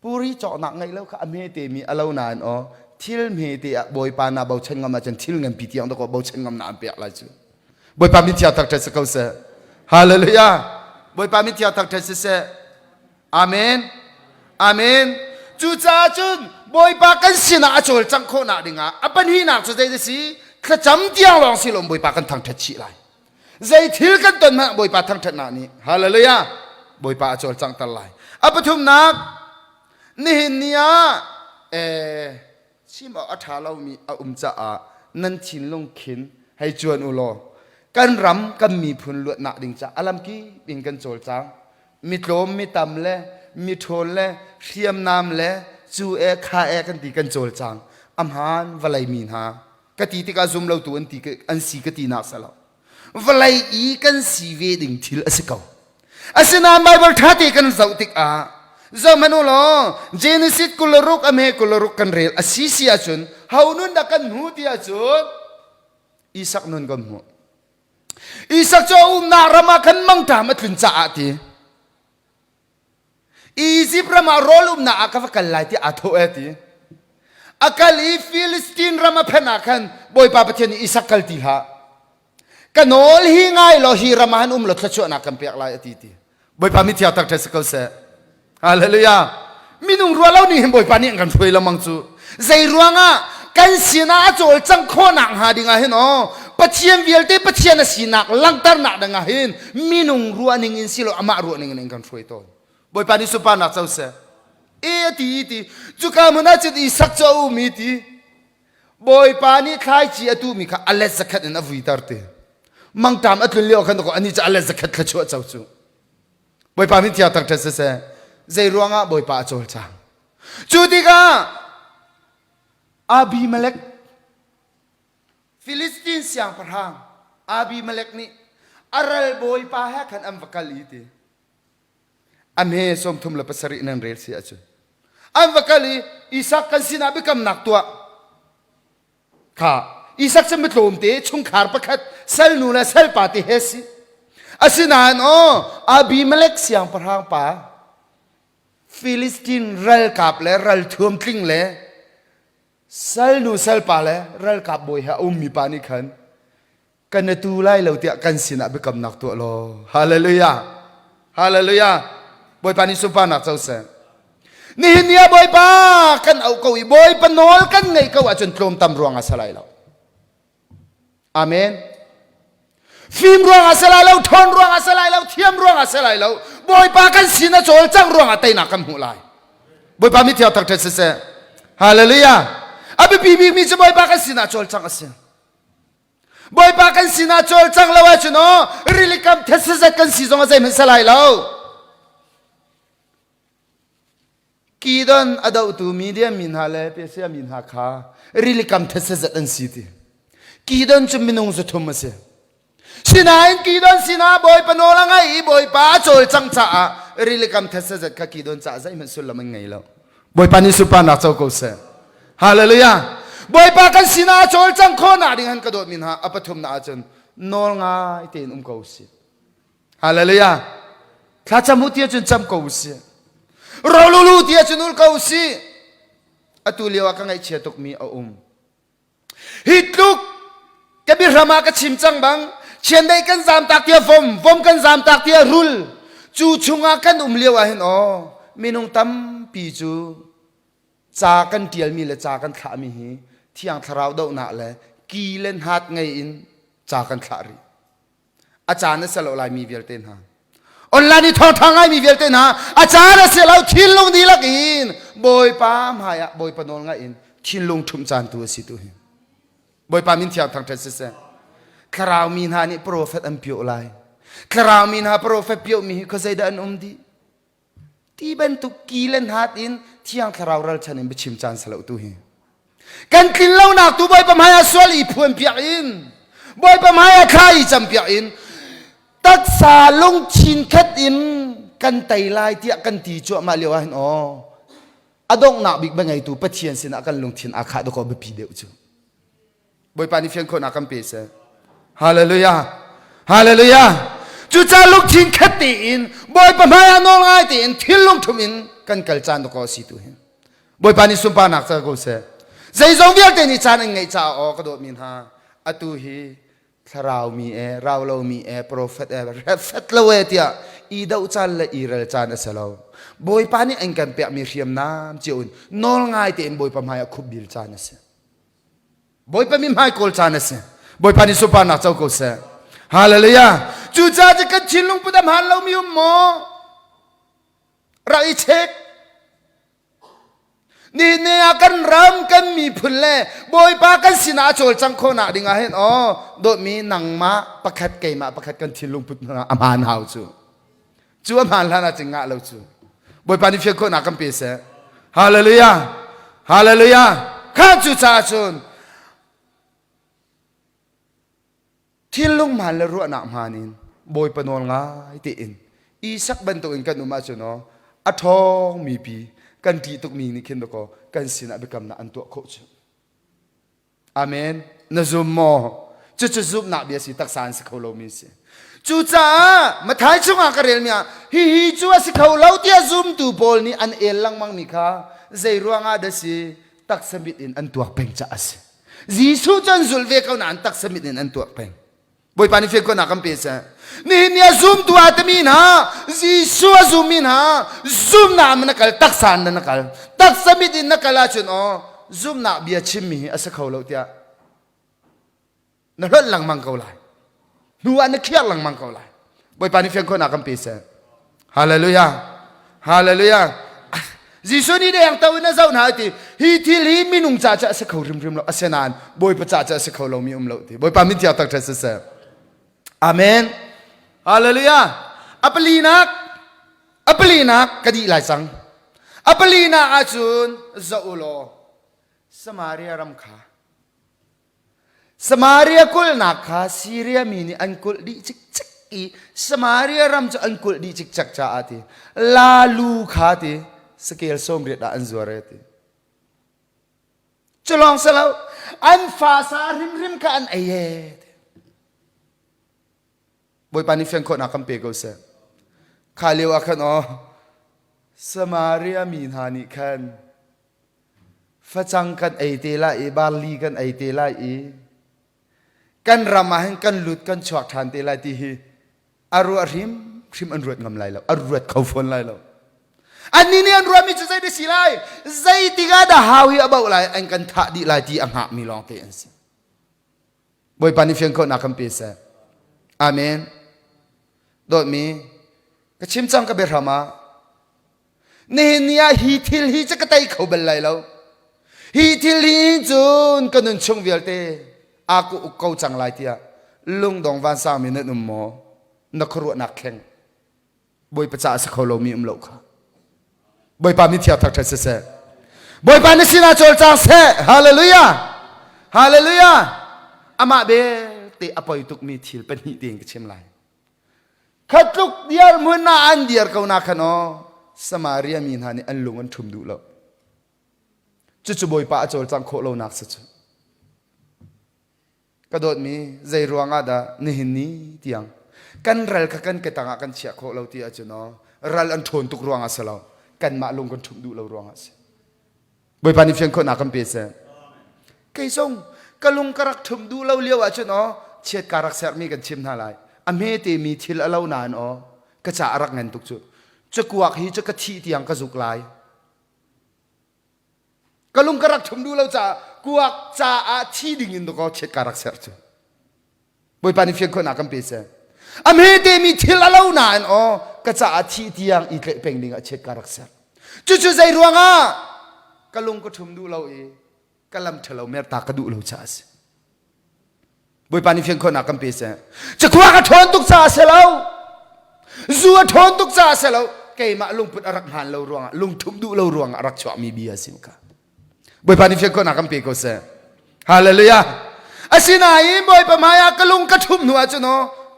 ปุริจ่อหนักไงแล้วข้าเมเตมีอลาวนานอ๋อทิลเมเตะบอยป้านาเบาเชงงำมาจนทิลเงินปีเตียงตะกบเบาเชงงำนานเปียอะไรจุนบอยป้ามิเทียทักเทสเขาเสฮาเลลูยาบอยป้ามิเทียทักเทสเสอาเมนอาเมนจูจ้าจุนบอยป้ากันสินะโจลจังโคนาดิงะอัปนีนักจะได้สิข้าจำเตียงลองสิลมบอยปากันทั้งทัดชีไลใจทิลกันต้นมาบอยปาทั้งทัดนานี้ฮาเลลูยาบอยปาโจลจังตะไลอัปทุมนัก นี่เนี่ยชิมเอาท้าเรามีจะนั่นชินลงขินให้จวนอุโลกันรำกันมีพุนลวดหนักดิ่งจ้าอลัมกี้บินกันโจลจางมีโลมมีตำเล่มีโทนเล่เทียมน้ำเล่จูคากันตีกันโจลจางอัมฮานวลัยมีนฮากตีติกาซุมเราตัวอันสีกตีนักสลาวลัยอีกันสีเวดิ่งทิลอสเกาอาศัยนามไบเบิลท่าตีกันเจ้าติกาzaman ulo Genesis kularuk ame kularuk kan rel asisi achun haunun dakan huti achun Isak nun gamhu Isak cho narama kan mangta matlun cha ati Egypt rama rolum na akavakallai ti atho ati akali Philistine rama phenakan boy papathian Isak kalti ha kanol hi ngai lo hi ramahan lo thachu na kan pek lai ati ti boy pamit ya tak thesakal se Hallelujah. Minung ruwa lau ni hemboi pani kan foi lamang chu. Zai ruanga kan sina chol chang kho nak ha dinga hin o. Pathian vialte pathian sinak langtar nak danga hin. Minung ruwa ning in silo ama ruwa ning kan foi to. Boi pani supa nak chau se. Ti chu ka mona chit Isak chau mi ti. Boi pani khai chi atu mi kha ale zakat en avui tarte. Mang tam atlun leo kan ko ani cha ale zakat kha chu chau chu. Boi pani tia tak these se. Zai ruanga boy pa chol chang chutika Abimelech Philistine siang parhang Abimelech ni aral boy pa ha kan am vakali ti am he som thum la pasari nan rel si achu am vakali Isak kan sinabi kam naktua kha Isak cham mitlom te chung khar pakhat sal nu la sal pati hesi asinan Abimelech siang parhang pa Philistine ral kap le ral thum tling le sal nu sal pa le ral kap boy ha mi pani khan kan tu lai lo tia kan sina be kam nak to lo hallelujah boy pani su pa nak chau se ni nia boy pa kan au ko boy panol kan ngai ko achun tlom tam ruang asalai lo amen Phim ruang asalai lo thon ruang asalai lo thiam ruang asalai lo boy pa kan sina chol chang ruang atai na kam hu lai boy pa mi thia tak these se hallelujah abi bi mi boy pa kan sina chol chang ase boy pa kan sina chol chang lo wa chuno really kam these se kan si zong azai men salai lo kidon adau tu medium min hale pesia min ha kha really kam these se an si ti kidon chum minung zo thum ase Sinain kidon sina boy panola ngai boy pa chol chang cha really kam thesa zat kha kidon cha zai man sul lamang ngai lo boy pani supa na chau ko se hallelujah boy pa kan sina chol chang kho na ding han ka dot min ha apathum na achun nol ngai ten ko si hallelujah kha chamu ti chun cham ko si rolulu ti chun ul ko si atuliwa ka ngai chetok mi hitluk kabir rama ka chim chang bang chen dai kan zam tak tia vom kan zam tak tia rul chu chunga kan liwa hen minung tam pi chu cha kan tial mi le cha kan kha mi hi thiang tharau do na le ki len hat ngai in cha kan kha ri achana salo lai mi vel ten ha online ni thong thang ai mi vel ten ha achana se lau thin lung di lak in boy pa ma ya boy pa nol nga in thin lung thum chan tu si tu hi boy pa min thiam thang the se Karau min ha ni prophet am pio lai Karau min ha prophet pio mi ko zai da an di ti ben tu kilen hat in thiang karau ral chanin bichim chan salo tu hi kan kin lo nak tu boy pam haya swali phuan pia in boy pam haya khai cham pia in tak sa long chin khat in kan tai lai tia kan ti chu ma lewa hin adong na big bangai tu pathian sin akan lung thin akha do ko be pi deu chu boy pani fian ko na kam pe se Hallelujah chu cha luk thin khati in boy pa ma no ngai ti in thil lung thum in kan kal chan do ko si tu hin boy pa ni sum pa nak cha ko se zai zong vial te ni chan ngai cha ka do min ha atu hi tharau mi raw lo mi prophet refet lo tia i dau chan la i rel chan asalo boy pa ni ang kan pe mi riam nam chiun nol ngai te boy pa ma khub bil chan ase boy pa mi mai kol chan ase boy pani supa na chau ko se hallelujah chu cha je kan chin lung pudam han lo mi mo ra I chek นี่เนี่ยกันรำกันมีพุ่นเล่บอยปากันสินาโจลจังโคนาดิงาเห็นอ๋อโดดมีหนังมาประคัดเกมาประคัดกันทิลุงพุทธนาอามานหาวจูอามานลานาจิงะเราจูบอยปานิเฟียโคนาคัมเปเสฮาเลลูยาฮาเลลูยาข้าจูจ่าจูนทิลุงมันละรัวนักมานินบอยปนวลง่ายตีอินอีสักบันตุอินกันอุมาจูนอ๋ออัทองมีปีกันที่ตุกมีนี่เข็นตะโกกันสินะเบกำนะอันตัวโคชอาเมนนะซุมโมจะซุมนักเบียสิตักสารสิเขาโลมิสิจูจ้ามาท้ายช่วงอกระเรียนเนี่ยฮิจูสิเขาเล่าเตียซุมตูโพลนี่อันเอลังมังมิค่ะใจรัวงาเดสิตักสมิดอินอันตัวเป่งจ้าสิจีสูจันซุลเวเขาหนานตักสมิดอินอันตัวเป่งบอยปานิเฟก็นักคำเปย์นี่เนี่ยซูมตัวตมีนะจีซัวซูมินฮะซูมนามันนักลตักสานนักลตักสมิดินนักลาจุนอ๋อซูมนาเบียชิมีอาศัยเขาเราเตียนั่นรถหลังมังเขาเลยนัวนักเขียนหลังมังเขาเลยบอยปานิเฟก็นักคำเปย์ฮาเลลูยาฮาเลลูยาจีซูนี่เดียงตัวนั้นเจ้าหน้าที่ฮีทิลฮีมินุงจ่าจะอาศัยเขาริมเราอาศัยนานบอยประจ่าจะอาศัยเขาเรามีเราที่บอยปามิเตียตักเทสเซอาเมนฮาเลลูยาอัปลีนักกะดีหลายสังอัปลีนักอาจุนซาอุโลสมาเรียรัมคาสมาเรียกุลนักคาซีเรียมีนี่อันกุลดีจิกจิกอีสมาเรียรัมจะอันกุลดีจิกจักจ้าอาติลาลูคาติสเกลสมเรียดอันจวเรติจะลองสลาวอันฟาซาริมkaอันไอเยบอยปานิเฟียงคนนักคำเปย์ก็เสข้าเลี้ยวอันอ๋อสมาเรียมีนานิคันฟัจังกันไอเตล่าบาลีกันไอเตล่ากันรามาหันกันหลุดกันฉวักทานเตล่าที่อารวริมอันรวดงำไรแล้วอารวดเขาฝนไรแล้วอันนี้เนี่ยอันรวดมีจะใจได้สิไรใจติกาดาฮาวิอาบ่าวไรอันกันทัดดีไรที่อังหามีลองเตอันสิบอยปานิเฟียงคนนักคำเปย์เสอาเมนโดดมีก็ชิมจังก็เบรมาเนี่ยเนี่ยฮีทิลฮีจะกระไตเขาเป็นไรแล้วฮีทิลฮีจุนก็นุ่นชงเวลเตอากูอุกเขาจังไรเตียลุงดองวันสามีนั่นนุ่มโมนักครัวนักแข่งบอยประจ่าสักเขาโลมีโลกค่ะบอยปามิเทียบทักทายเสบอยปานิสินาโจลจังเสฮาเลลูยาฮาเลลูยาอามาเบเตอปอยตุกมีทิลเป็นฮีเตียงก็เช่นไรขัดลุกเดียร์มือน่าอันเดียร์เขาหนักขนาดสมาเรียมีนหานี่อันลุงอันทุ่มดูแล้วจุดบ่อยป้าโจลจังโคเราหนักสุดกระโดดมีใจรวงอาดานี่หินนี้เตียงกันรัลกันกระตังกันเชียโคเราที่อาจจะเนาะรัลอันทนตุกรวงอาสลาวกันมาลงกันทุ่มดูเรารวงอาสบ่อยป้านี่เพียงคนหนักกันเปย์เสียใครส่งกะลุงกระรักทุ่มดูเราเลี้ยวอาจจะเนาะเช็ดการรักษามีกันชิมท่าไรอเมติมีทิลเอานานอ๋อกระจารักเงินทุกจุดจะกวกฮีจะกระทีที่ยังกระจุกลายกะลุงกระรักชมดูเราจะกวกจะอาทีดิ่งอินตัวก็เช็ดการรักเสียจุบอยปานิเฟียงคนนักกันเปย์อเมติมีทิลเอานานอ๋อกระจาอาทีที่ยังอีกเป่งดิ่งเช็ดการรักเสียจุดใจรวงอ่ะกะลุงก็ชมดูเรากะลำเถลาเมตตากระดูเราจะบอยปานิเฟียงคนนักกันเปย์จะกวกทนตุกจ่าเสลาซัวทนตุกจ่าเสลาเกยมาลุงพุทธรักหันเรารวงลุงทุบดูเรารวงรักชวมีเบียสิมกะบอยปานิเฟียงคนนักกันเปย์ก็เสฮาเลลูยาอาศินัยบอยปะมายากะลุงกระทุมหนัวจุนอ๋อ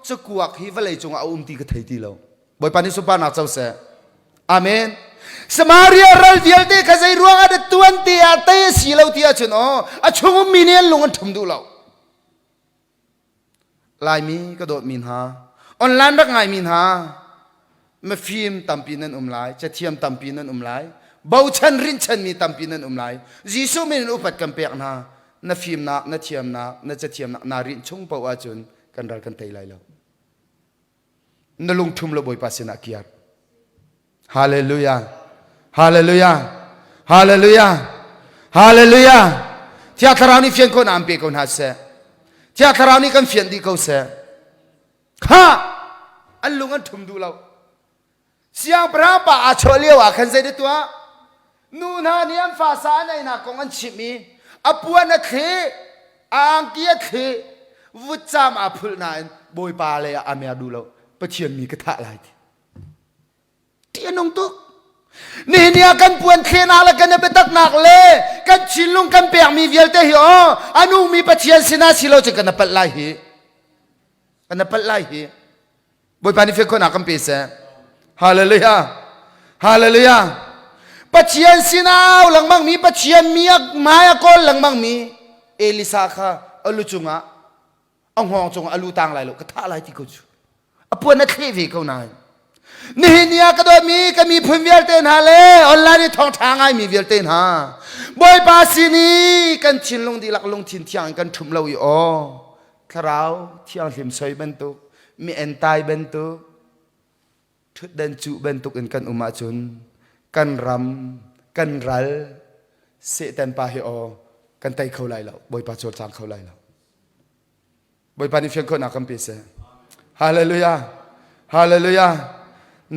จะกวกฮิวเลยจงเอาตีกระไทยตีเราบอยปานิสุปานักเจ้าเสอาเมนสมาเรียรัลเดียลเตขใจรวงอาเดตวนเตียเตสีเราเตียจุนอ๋ออาชงมีเนียนลุงอันทุมดูเราลายมีก็โดดมินหาออนไลน์รักไงมินหามาฟิล์มตัมปีนันไลจะเทียมตัมปีนันไลบ่าวชันรินชันมีตัมปีนันไลจีซูมินอุปัดกันเปียกนาฟิล์มนาเทียมนาจะเทียมนารินชงเปว่าจนกันรักกันไตไลแล้วนลุงทุ่มระบอยปัสนาเกียร์ฮาเลลูยาฮาเลลูยาฮาเลลูยาฮาเลลูยาที่อาครานี่เฟียงคนอัมเปคนฮัสเซที่อาคราวนี้กันเฟียนดีเขาเสียข้าอันลุงอันทุ่มดูเราเสียงพระป่าชอเลี้ยวอ่ะขันใจได้ตัว นูนาเนียมฟ้าสาในนักของอันชิมีอปวนนักเขอังเกียเขวุจามอภุลนายบอยปาเลยอาเมียดูแล้วปะเชียนมีกระทะอะไรเตียนงตุกนี่เนี่ยกันปวนเขนาละกันเนี่ยเป็นตักหนักเลยกันชิลงกันเปียกมีเวลเตหิโออนุมีปะเชียนสินาสิโลจะกันนับไล่เฮกันนับไล่เฮบอยปานี่เฟคนอาคัมเปเซฮาเลลูยาฮาเลลูยาปัจเจียนสินาวหลังมังมีปัจเจียนมีมายากลหลังมังมีเอลิซาค่ะอลูจุงะอังหองจงอลูตังไรลูกกระทะอะไรที่กูจูอปวนนักเทวีเขานายนี่เนี่ยก็โดยมีก็มีพื้นเวลเตนฮาเลออนไลน์ท้องทางไงมีเวลเตนฮาบอยปาสินีกันชินลงดีหลักลงทินเทียงกันทุ่มเราอยู่อ๋อคราวเที่ยงหิมซอยเป็นตุกมีเอ็นไตเป็นตุกทุดเดินจุเป็นตุกกันอุมาจุนกันรำกันรัลเสตันปาเฮอกันไตเขาไล่เราบอยปาโจจางเขาไล่เราบอยปานิเฟียงคนอาคัมปิเซฮาเลลูยาฮาเลลูยา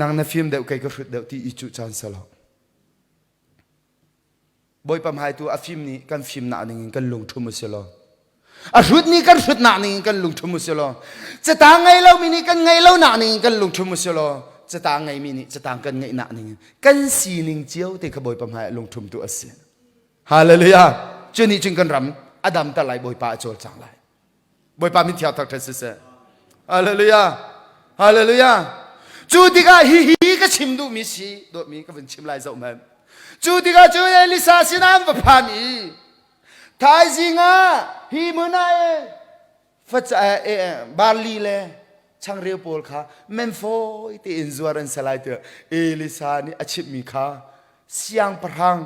นางนาฟิมเดวไกก็fruitเดวที่อิจุจันสลบอยปามหายตัวอาฟิมนี้กันฟิมหนาหนึ่งกันลงทุมุสลอารุดนี้กันfruitหนาหนึ่งกันลงทุมุสลจะต่างไงเรามินี่กันไงเราหนาหนึ่งกันลงทุมุสลจะต่างไงมินิจะต่างกันไงหนาหนึ่งกันสีหนึ่งเจียวที่ขบอยปามหายลงทุมตัวเสียฮาเลลูยาจุนี่จึงกันรำอดัมตะไลบอยปาโจลจังไลบอยปามินเทียวทักเทสเซฮาเลลูยาฮาเลลูยาจูติกาฮิฮิก็ชิมดูมิสีโดดมีก็เป็นชิมลายเจ้ามันจูติกาจูเอลิซาสินามวพานีทายจิงาฮิมุนาเอฟัจบาลีเลช่างเรียวโพลค่ะเมนโฟที่อินซัวรันสไลเตอร์เอลิซานี่อชิบมีค่ะเสียงพรัง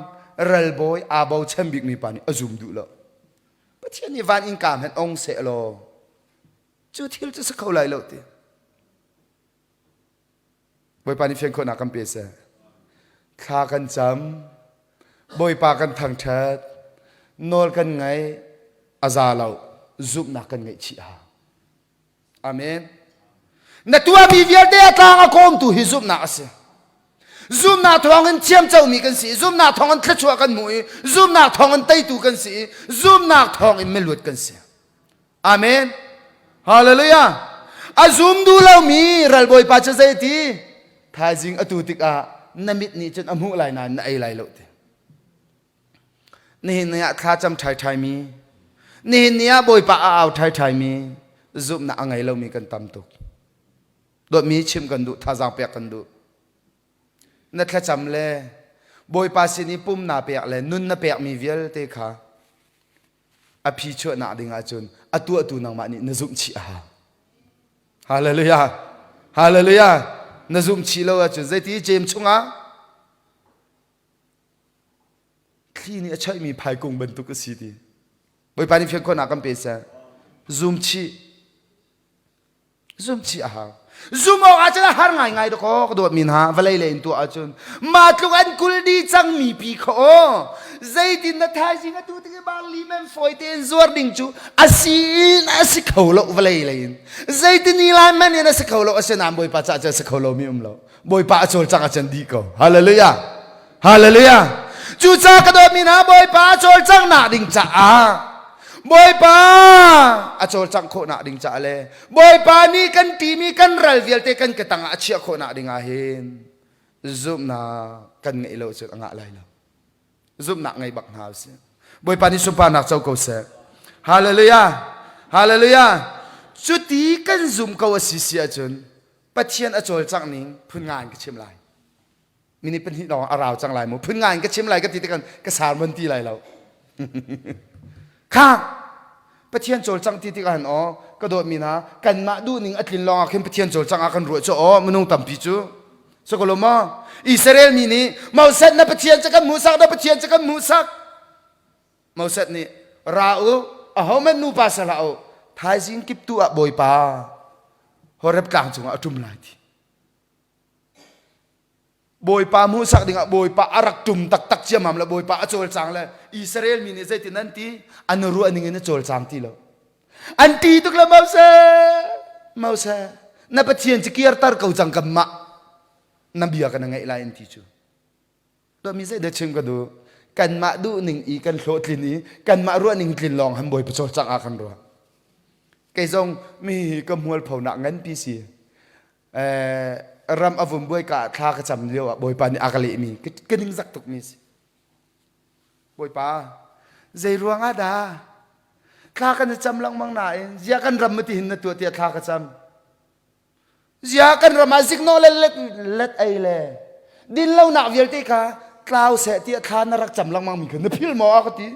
รัลบอยอาบาวเชมบิกมีปานี่อจุมดูแล้วประเทศนี้วันอินกามเห็นองเสลอจูทิลจะสักเขาไหลแล้วทีบอยปานี่เฟียงคนอาคัมเปเซข้ากันจำบอยปากันทางเชิดนอลกันไงอาซาเราซุบนักกันไงชีอาอาเมนนัตัวมีเวียดเดียตางอากงตูฮิซุบนักเสซุบนักทองกันเชี่ยมเจ้ามีกันสิซุบนักทองกันทะชัวกันมวยซุบนักทองกันไตตูกันสิซุบนักทองกันไม่หลุดกันสิอาเมนฮาเลลูยาอาซุมดูเรามีรัลบอยปาจะเซตีท้ายจริงอตูติกานามิดนี่จนอมุไหลนานไอไหลโลดนี่เนี่ยข้าจำไทยมีนี่เนี่ยบอยปาเอาไทยมีซุบนักไงเรามีกันตำตุกโดดมีชิมกันดูท่าจางเปียกกันดูนั่นแค่จำเลยบอยปาสินีปุ่มนาเปียกเลยนุ่นนาเปียกมีเวลเตค่ะอภิชวนาดิ่งอาจุนอตัวนังมานี่นซุมชีอาฮาเลลูยาฮาเลลูยานซุมชีโลอาจุนใจที่เจมชงอ่ะที่นี่ใช่มีภายกงบรรทุกสิทีบอยปานี่เพียงคนอากัมเปเซซุมชีอาซุมเอาอาจจะหาง่ายๆดอกก็โดดมินหาเวลาเล่นตัวอาจุนมาทุกอันกุลดีจังมีปีเขาใจดินนัทายสิงห์ตัวที่บาลีแมนฟอยเตนซวร์ดิงจูอาศิเขาโลเวลาเล่นใจดินนี่ลายแมนเนี่ยศิเขาโลอาเซนามบอยป้าจะศิเขาโลมีโลบอยป้าโจลจังอาจารย์ดีก็ฮาเลลูยาฮาเลลูยาจูจ้ากระโดดมินหาบอยป้าโจลจังนาดิงจ้าบอยปาอาโจจังโคนาดิงจ่าเลยบอยปานี่กันตีมีกันรัลเวลเตกันกระตังอาเชียโคนาดิงอาเห็นซุบนากันไงเราจะงะอะไรเราซุบนักไงบักหาเสียบอยปานี่สุภานักเจ้าเกษตรฮาเลลูยาฮาเลลูยาจุดที่กันซุมเขาสิเสียจนปัจเจียนอาโจจังนิงพื้นงานก็เชื่อมลายมินิเป็นที่รองอาราวจังลายหมดพื้นงานก็เชื่อมลายก็ตีกันก็สารบันตีไรเราข้าปะเทียนโจลจังที่กันอ๋อก็โดดมีนะกันมาดูนิ่งอัดลินลองเข้มปะเทียนโจลจังอากันรวยจ้อ๋อมนุษย์ต่ำพิจูสกุลมาอิสราเอลมีนี่มาเซตนะปะเทียนจะกันมูซักนะปะเทียนจะกันมูซักมาเซตนี่ราอูอ่ะเขาไม่นูปาสลาอูท้ายสิงกิบตัวบอยปาฮอร์เรบกลางจงอาจุมลายทีบอยปามูสักดิ่งบอยปาอารักจุมตักเจียมามละบอยปาโจลจังเลยอิสราเอลมีนี่ใจที่นั่นที่อันรู้อันนี้เนี่ยโจลจังที่ละอันที่ตุกละมาเสนับปะเทียนจะเกียร์ตาร์เขาจังกับมะนับเบียกันยังไงลายอันที่จู ตัวมีเสเดชิมก็ดูกันมาดูหนึ่งอีกันโหลดลินอีกันมารัวหนึ่งลินลองหันบ่อยประชดจังอาคันรัวไก่ทรงมีกำหัวเผาหนักงั้นพี่สิรำอวุมบ่อยกะทากระจำเดียวบ่อยปานี่อากาเลมีก็ดึงสักตุกมีสิบ่อยปาใจรัวงาดาทากันจำลังมังนายเสียกันรำมาที่หินนตัวเตียทากระจำเสียกันรำมาสิกโนเล็ดไอเล่ดินเล่าหนักเวียลติกากล่าวเสียที่ทานรักจำลังมังมีคนนึกพิลมออากติ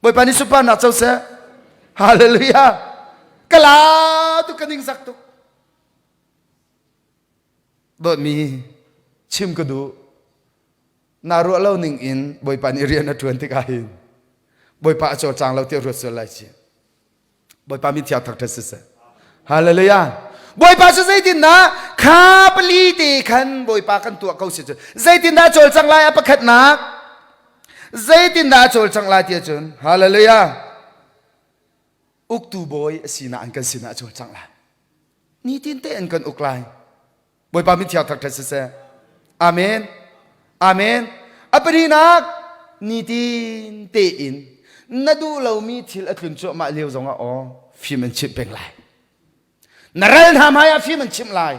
บ่อยปานิสุปานักเจ้าเสียฮาเลลูยากล่าวตุกันดิ่งสักตุบ่มีชิมก็ดูนารัวเล่าหนึ่งอินบ่อยปานิเรียนนัดทวนติกาหินบ่อยปาโจจางเราเที่ยวรัวสลายเชียบ่อยปามีเที่ยวทักเทสเสฮาเลลูยาบ่อยปาจะใจดินนะข้าปลีตีขันบ่อยปากันตัวเขาเสียจนใจดินดาโจจังไรอปะขัดนักใจดินดาโจจังไรเที่ยวจนฮาเลลูยาอุกตูบ่อยสีนาอันกันสีนาโจจังไรนี่ตินเตอันกันอุกไลบ่อยปามีเที่ยวทักเทสเสอาเมนอาเมนอปรีนักนี่ตินเตอินนัดูเรามีทิลอัตลุนโจมาเลี้ยวจงอ๋อฟิมันชิบเป็นไรนรนทำให้ฟิมันชิมลาย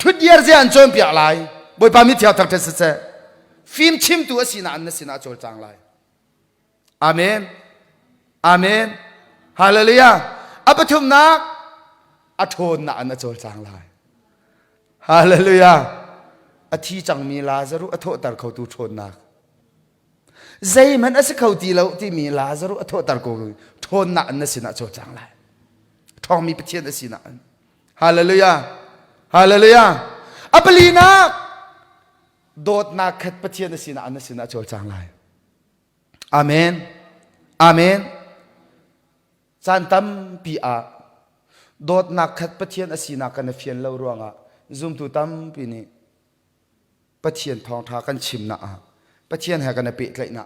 ทุกเย็นเสียอันโจมเปียลายบ่อยปามิเที่ยวทักเทสเซฟิมชิมตัวสินาอันนั้นสินาโจลจางลายอาเมนอาเมนฮาเลลูยาอัปทุมนักอัทนนะอันนั้นโจลจางลายฮาเลลูยาอธิจังมีลาซารุอโทตัรเขาตูทนนักใจมันอสิเขาตีเราที่มีลาซารุอโทตัรเขาทนนะอันนั้นสินาโจลจางลายทองมีประเทศสินาฮาเลลูยาฮาเลลูยาอัปลีนักโดดนักขัดประเทศสินาอันนั้นสินาโจลจางลายอาเมนอาเมนจันตัมปีอาโดดนักขัดประเทศสินากันเฟียนเล่ารวงอ่ะซุ่มตุตัมปีนี้ประเทศทองทากันชิมนะประเทศแห่กันเปิดเลยนะ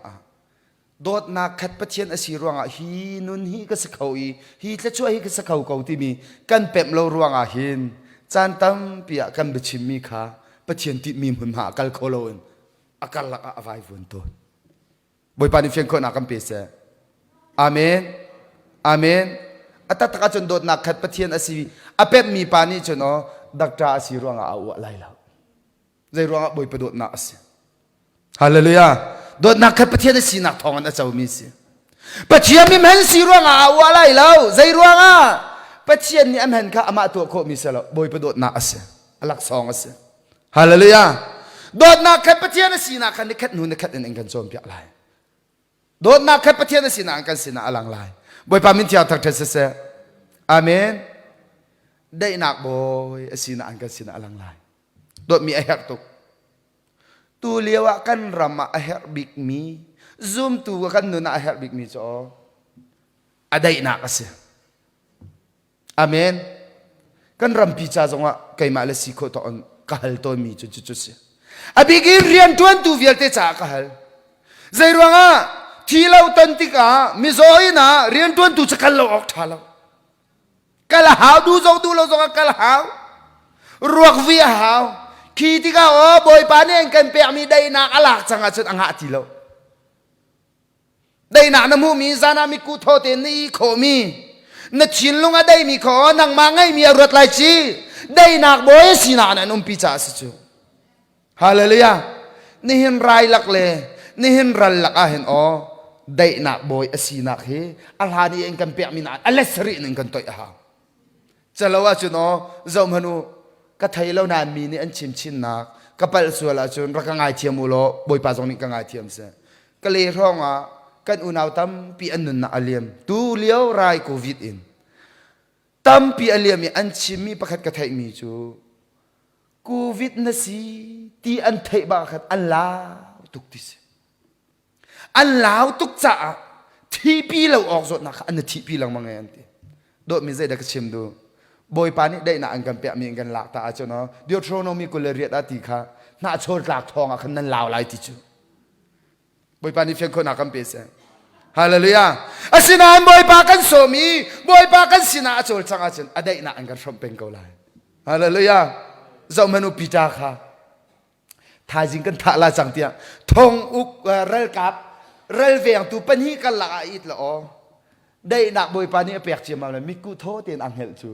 โดดนักขัดประเทศสิรวงอ่ะฮีนุนฮีก็สเขาอีฮีจะช่วยฮีก็สเขาเก่าที่มีกันเป็มเล่ารวงอ่ะหินจันตัมปีอากันบิชิมมีขาประเทศที่มีหุ่นหากัลโคโลนอากัลละอวัยวุ่นตัวบ่อยปานิเฟียงคนอากันเปเสอาเมนอาเมนอัตตะกจนโดดนักขัดประเทศสิอาเป็ดมีปานิจนอ๋อดักตาสิรวงอ่ะเอาอะไรแล้วใจรวงอ่ะบ่อยไปโดดนักสิฮาเลลูยาโดดนักขัดประเทศสินักทองอันนั้นเจ้ามีสิประเทศมีมันสิรวงอ่ะเอาอะไรแล้วใจรวงอ่ะประเทศนี้อันเห็นข้าอามาตัวโคมีเสแล้วบ่อยไปโดดนักสิหลักสองสิฮาเลลูยาโดดนักขัดประเทศสินักขันขัดนู่นขัดนี่กันโจมเปียอะไรโดดนักขัดประเทศสินักกันสินักอลังลายบ่อยปามินเที่ยวทักเทสเสอาเมนได้นักบ่อยสินักกันสินักอลังลายโดดมีไอเฮตุกตูเลียวกันรำมาไอเฮบิกมีซูมตูกันนู่นไอเฮบิกมีจ่ออะได้นักสิอาเมนกันรำพิจารณาใครมาเลสิโคตอนkahal to mi chu chu chu se abigi rian tuan tu vialte cha kahal zairwanga thilau tantika mi zoina rian tuan tu chakal lo ok thalo kala how du zo du lo zo kala how ruak vi how khi tika o boy pa ne kan pe mi dai na alak changa chut anga ti lo dai na namu mi zana mi ku tho te ni kho mi na chin lunga dai mi kho nang ma ngai mi rot lai chiได้นักบ่อยสินานันพิจารณาสิฮาเลลูยานี่เห็นรายหลักเลยนี่เห็นรัลลักอาเห็นอ๋อได้นักบ่อยสินักเฮอัลฮานี่เองกันเปียมินาอัลเลสรีนึงกันตัวอ่ะจะเล่าว่าจุนอ๋อเจ้ามนุษย์ก็ไทยเล่านานมีนี่อันชิมชินนักก็เปิดส่วนละจุนรักง่ายเทียมมูโลบ่อยป่าตรงนี้ก็ง่ายเทียมเสียก็เลยร้องอ่ะกันอุณาวตั้มปีอันนึงน่ะอเลียมตูเลี้ยวรายโควิดอินตั้มปีอเลียมีอันชิมีประคัดกระไทยมีจูโควิดนั่นสิที่อันไทยบักขัดอันลาวตุกติสอันลาวตุกจ่าที่ปีเราออกสดนักอันนั้นที่ปีเรามังไงอันที่โดดมีใจเด็กชิมดูบ่อยปานี่ได้น่าอันกันเปียมีกันหลักตาจ้ะเนาะเดี๋ยวโทรโนมีกุลเรียดอาติค่ะน่าโชดหลักทองอ่ะคันนั้นลาวหลายที่จูบ่อยปานี่เพียงคนนักกันเปียเสฮาเลลูยาอาศินาบ่อยปากันโสมีบ่อยปากันสินาโจลจังอาจารย์อได้น่าอันกันชมเป็นเกาไลฮาเลลูยาเจ้ามนุษย์พิจาค่ะ ทายจิงกันท่าลาจังเตียทงอุกเรลกับเรลเวียงตูปัญหีกันละอิดละอ๋อได้นักบอยปานี่เปียกเจียมาเลยมิกูโทเตียนอังเฮลจู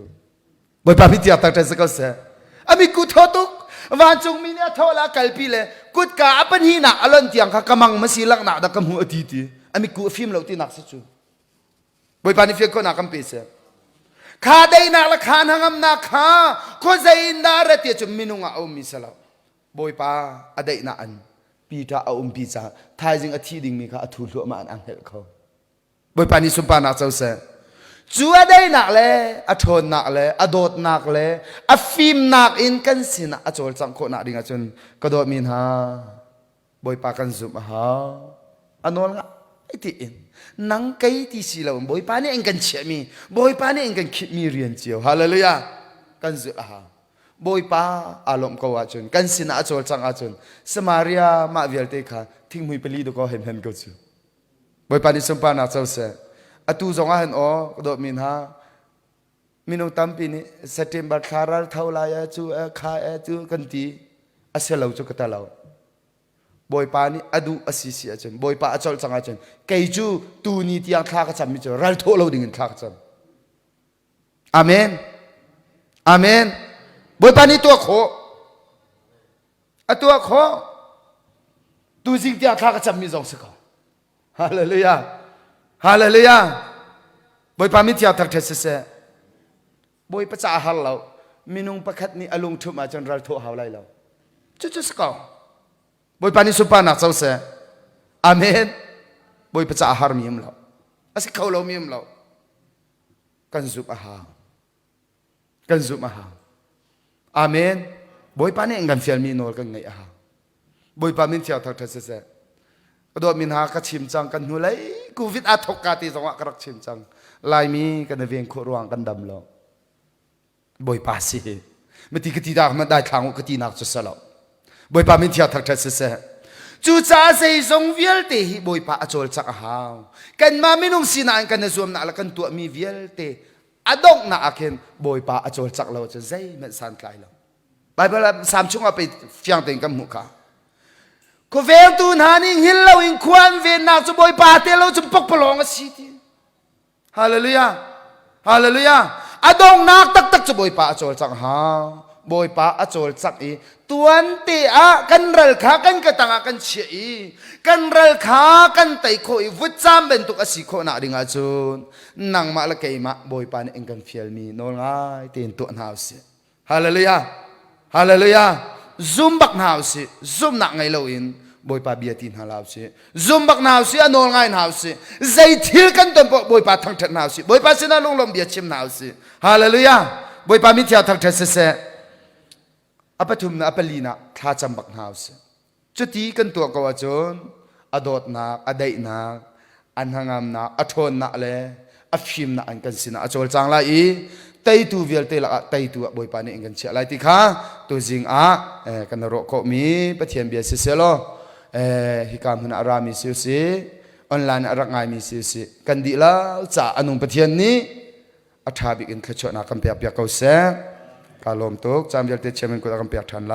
บอยปาพิจารณาตั้งใจสักเสียมิกูโทตุกวันจงมีเนี่ยโทละกัลปีเลยกุดกาปัญหีนักอลันเตียงข้ากำมังมาสีลังนักดักกำหัวตีตีมิกูฟิล์มเราตีนักสักจูบอยปานี่เฟียก็นักกำปีเสียข้าได้นักละข้าหังนักข้าคนใจน่าเรตีจุมินุงเอามิสลาบอยปาอได้นักอันปีตาเอาปีจ่าทายจิงอธิดิงมีข้าอทุลวมาอันเฮลเขาบอยปานี่สุปานักเจ้าเสียจัวได้นักเลยอทนนักเลยอโดดนักเลยอฟิมนักอินกันสินะอโจลจังโคนักดิ่งจนกระโดดมินฮาบอยปากันซุมฮาอันนั้นละไอ้ที่อินนังไก่ที่สิเราบอยปานี่เองกันเชื่อมีบอยปานี่เองกันคิดมีเรียนเจียวฮาเลลูยากันซุฮาบอยปาอารมณ์ก็ว่าจนกันสินะอโจลจังอาจนสมาเรียมาเวลเตค่ะทิ้งมือไปลีดูก็เห็นก็จูบอยปานี่สุปานักเจ้าเสียอตูจงอาเห็นอ๋อกระโดดมินฮามินุตัมปีนี้เซปเทมเบอร์คาราเท่าไรจูข้าจูกันตีอาเซลาจูกตาลาวบอยปานี่อดูอาศิสิอาจารย์บอยปาอาจารย์สังอาจารย์เกยจูตูนี่ที่ยังข้าก็จำมิจูรัลโทเราดิ่งข้าก็จำอาเมนอาเมนบอยปานี่ตัวโคตัวโคตูสิ่งที่ยังข้าก็จำมิจงสักฮาเลลูยาฮาเลลูยาบอยปามิที่ยังทักเทสเซ่บอยประจ่าฮัลเรามินุงประคัดนี่อารมณ์ทุ่มอาจารย์รัลโทฮาวไลเราจุดๆสักบอยปานิสุปานักเจ้าเสอาเมนบอยประจ่าฮาร์มีมเราอาศัยเขาเรามีมเรากันซุปอาหากันซุปอาหาอาเมนบอยปานี่เองกันเฟียลมีโนลกันไงอาหาบอยปามินเที่ยวทักทัศเสกระโดดมินหากระชิมจังกันหัวไหลกูวิทอาทกกาตีสงะกระชิมจังลายมีกันเวียงขรวงกันดำเราบอยปาสิไม่ตีกตีดามันได้ทางกตีนักจุดสลบอยปามินเที่ยวทักทัศเสจูจ้าเสียทรงเวียลเตะบอยปาอโจลจักหาวกันมาไม่นุ่งสินานกันในส่วนนั้นละกันตัวมีเวียลเตะอดงนักเข็นบอยปาอโจลจักเราจะใจมันสั่นกลายเราไปเวลาสามช่วงเอาไปเฟียงเต็งกับมุขะก็เวลตูนหานิ่งหินเราอิงควานเวนักจะบอยปาเตะเราจะปกปลองกันสิทีฮาเลลูยาฮาเลลูยาอดงนักตักจะบอยปาอโจลจักหาวบอยปาอโจลจักอีตัวนี้กันรัลขากันกระตังกันเชียกันรัลขากันไต่โคยวุฒิจามเป็นตุกสิโคนาดิ่งอาจุนนังมาละเกยมาบอยปานเองกันเฟียลมีโนง่ายเตียนตัวหนาวสิฮาเลลูยาฮาเลลูยาซุมบักหนาวสิซุมหนักไงเราอินบอยปาเบียตินฮาลาวสิซุมบักหนาวสิโนง่ายหนาวสิใจทิลกันตัวบอยปาทั้งทัดหนาวสิบอยปาสินาลงลมเบียชิมหนาวสิฮาเลลูยาบอยปามิเทียทั้งทัดเสอปทุมนะอปลีนะท่าจำบักหาวส์จุดที่กันตัวกว่าจนอดอดนักอได้นักอันหางามนักอทนนักเลยอฟิมนักอันกันสินะอโจลจังไลไตตูเวลเตละไตตัวบอยปานี่อันกันเชื่อไลติค่ะตัวจริงกันนรกก็มีปะเทียนเบียสิเสโลฮิกามหุนอารามิสิวสิออนไลน์รักง่ายมีสิวสิกันดีละจ่าอนุปะเทียนนี้อัฐาบิกินขจรนักกันเปียกเปียกเขาเสกกาลมตุกจำเจลเตเชมันกุตากำเปียกทันไล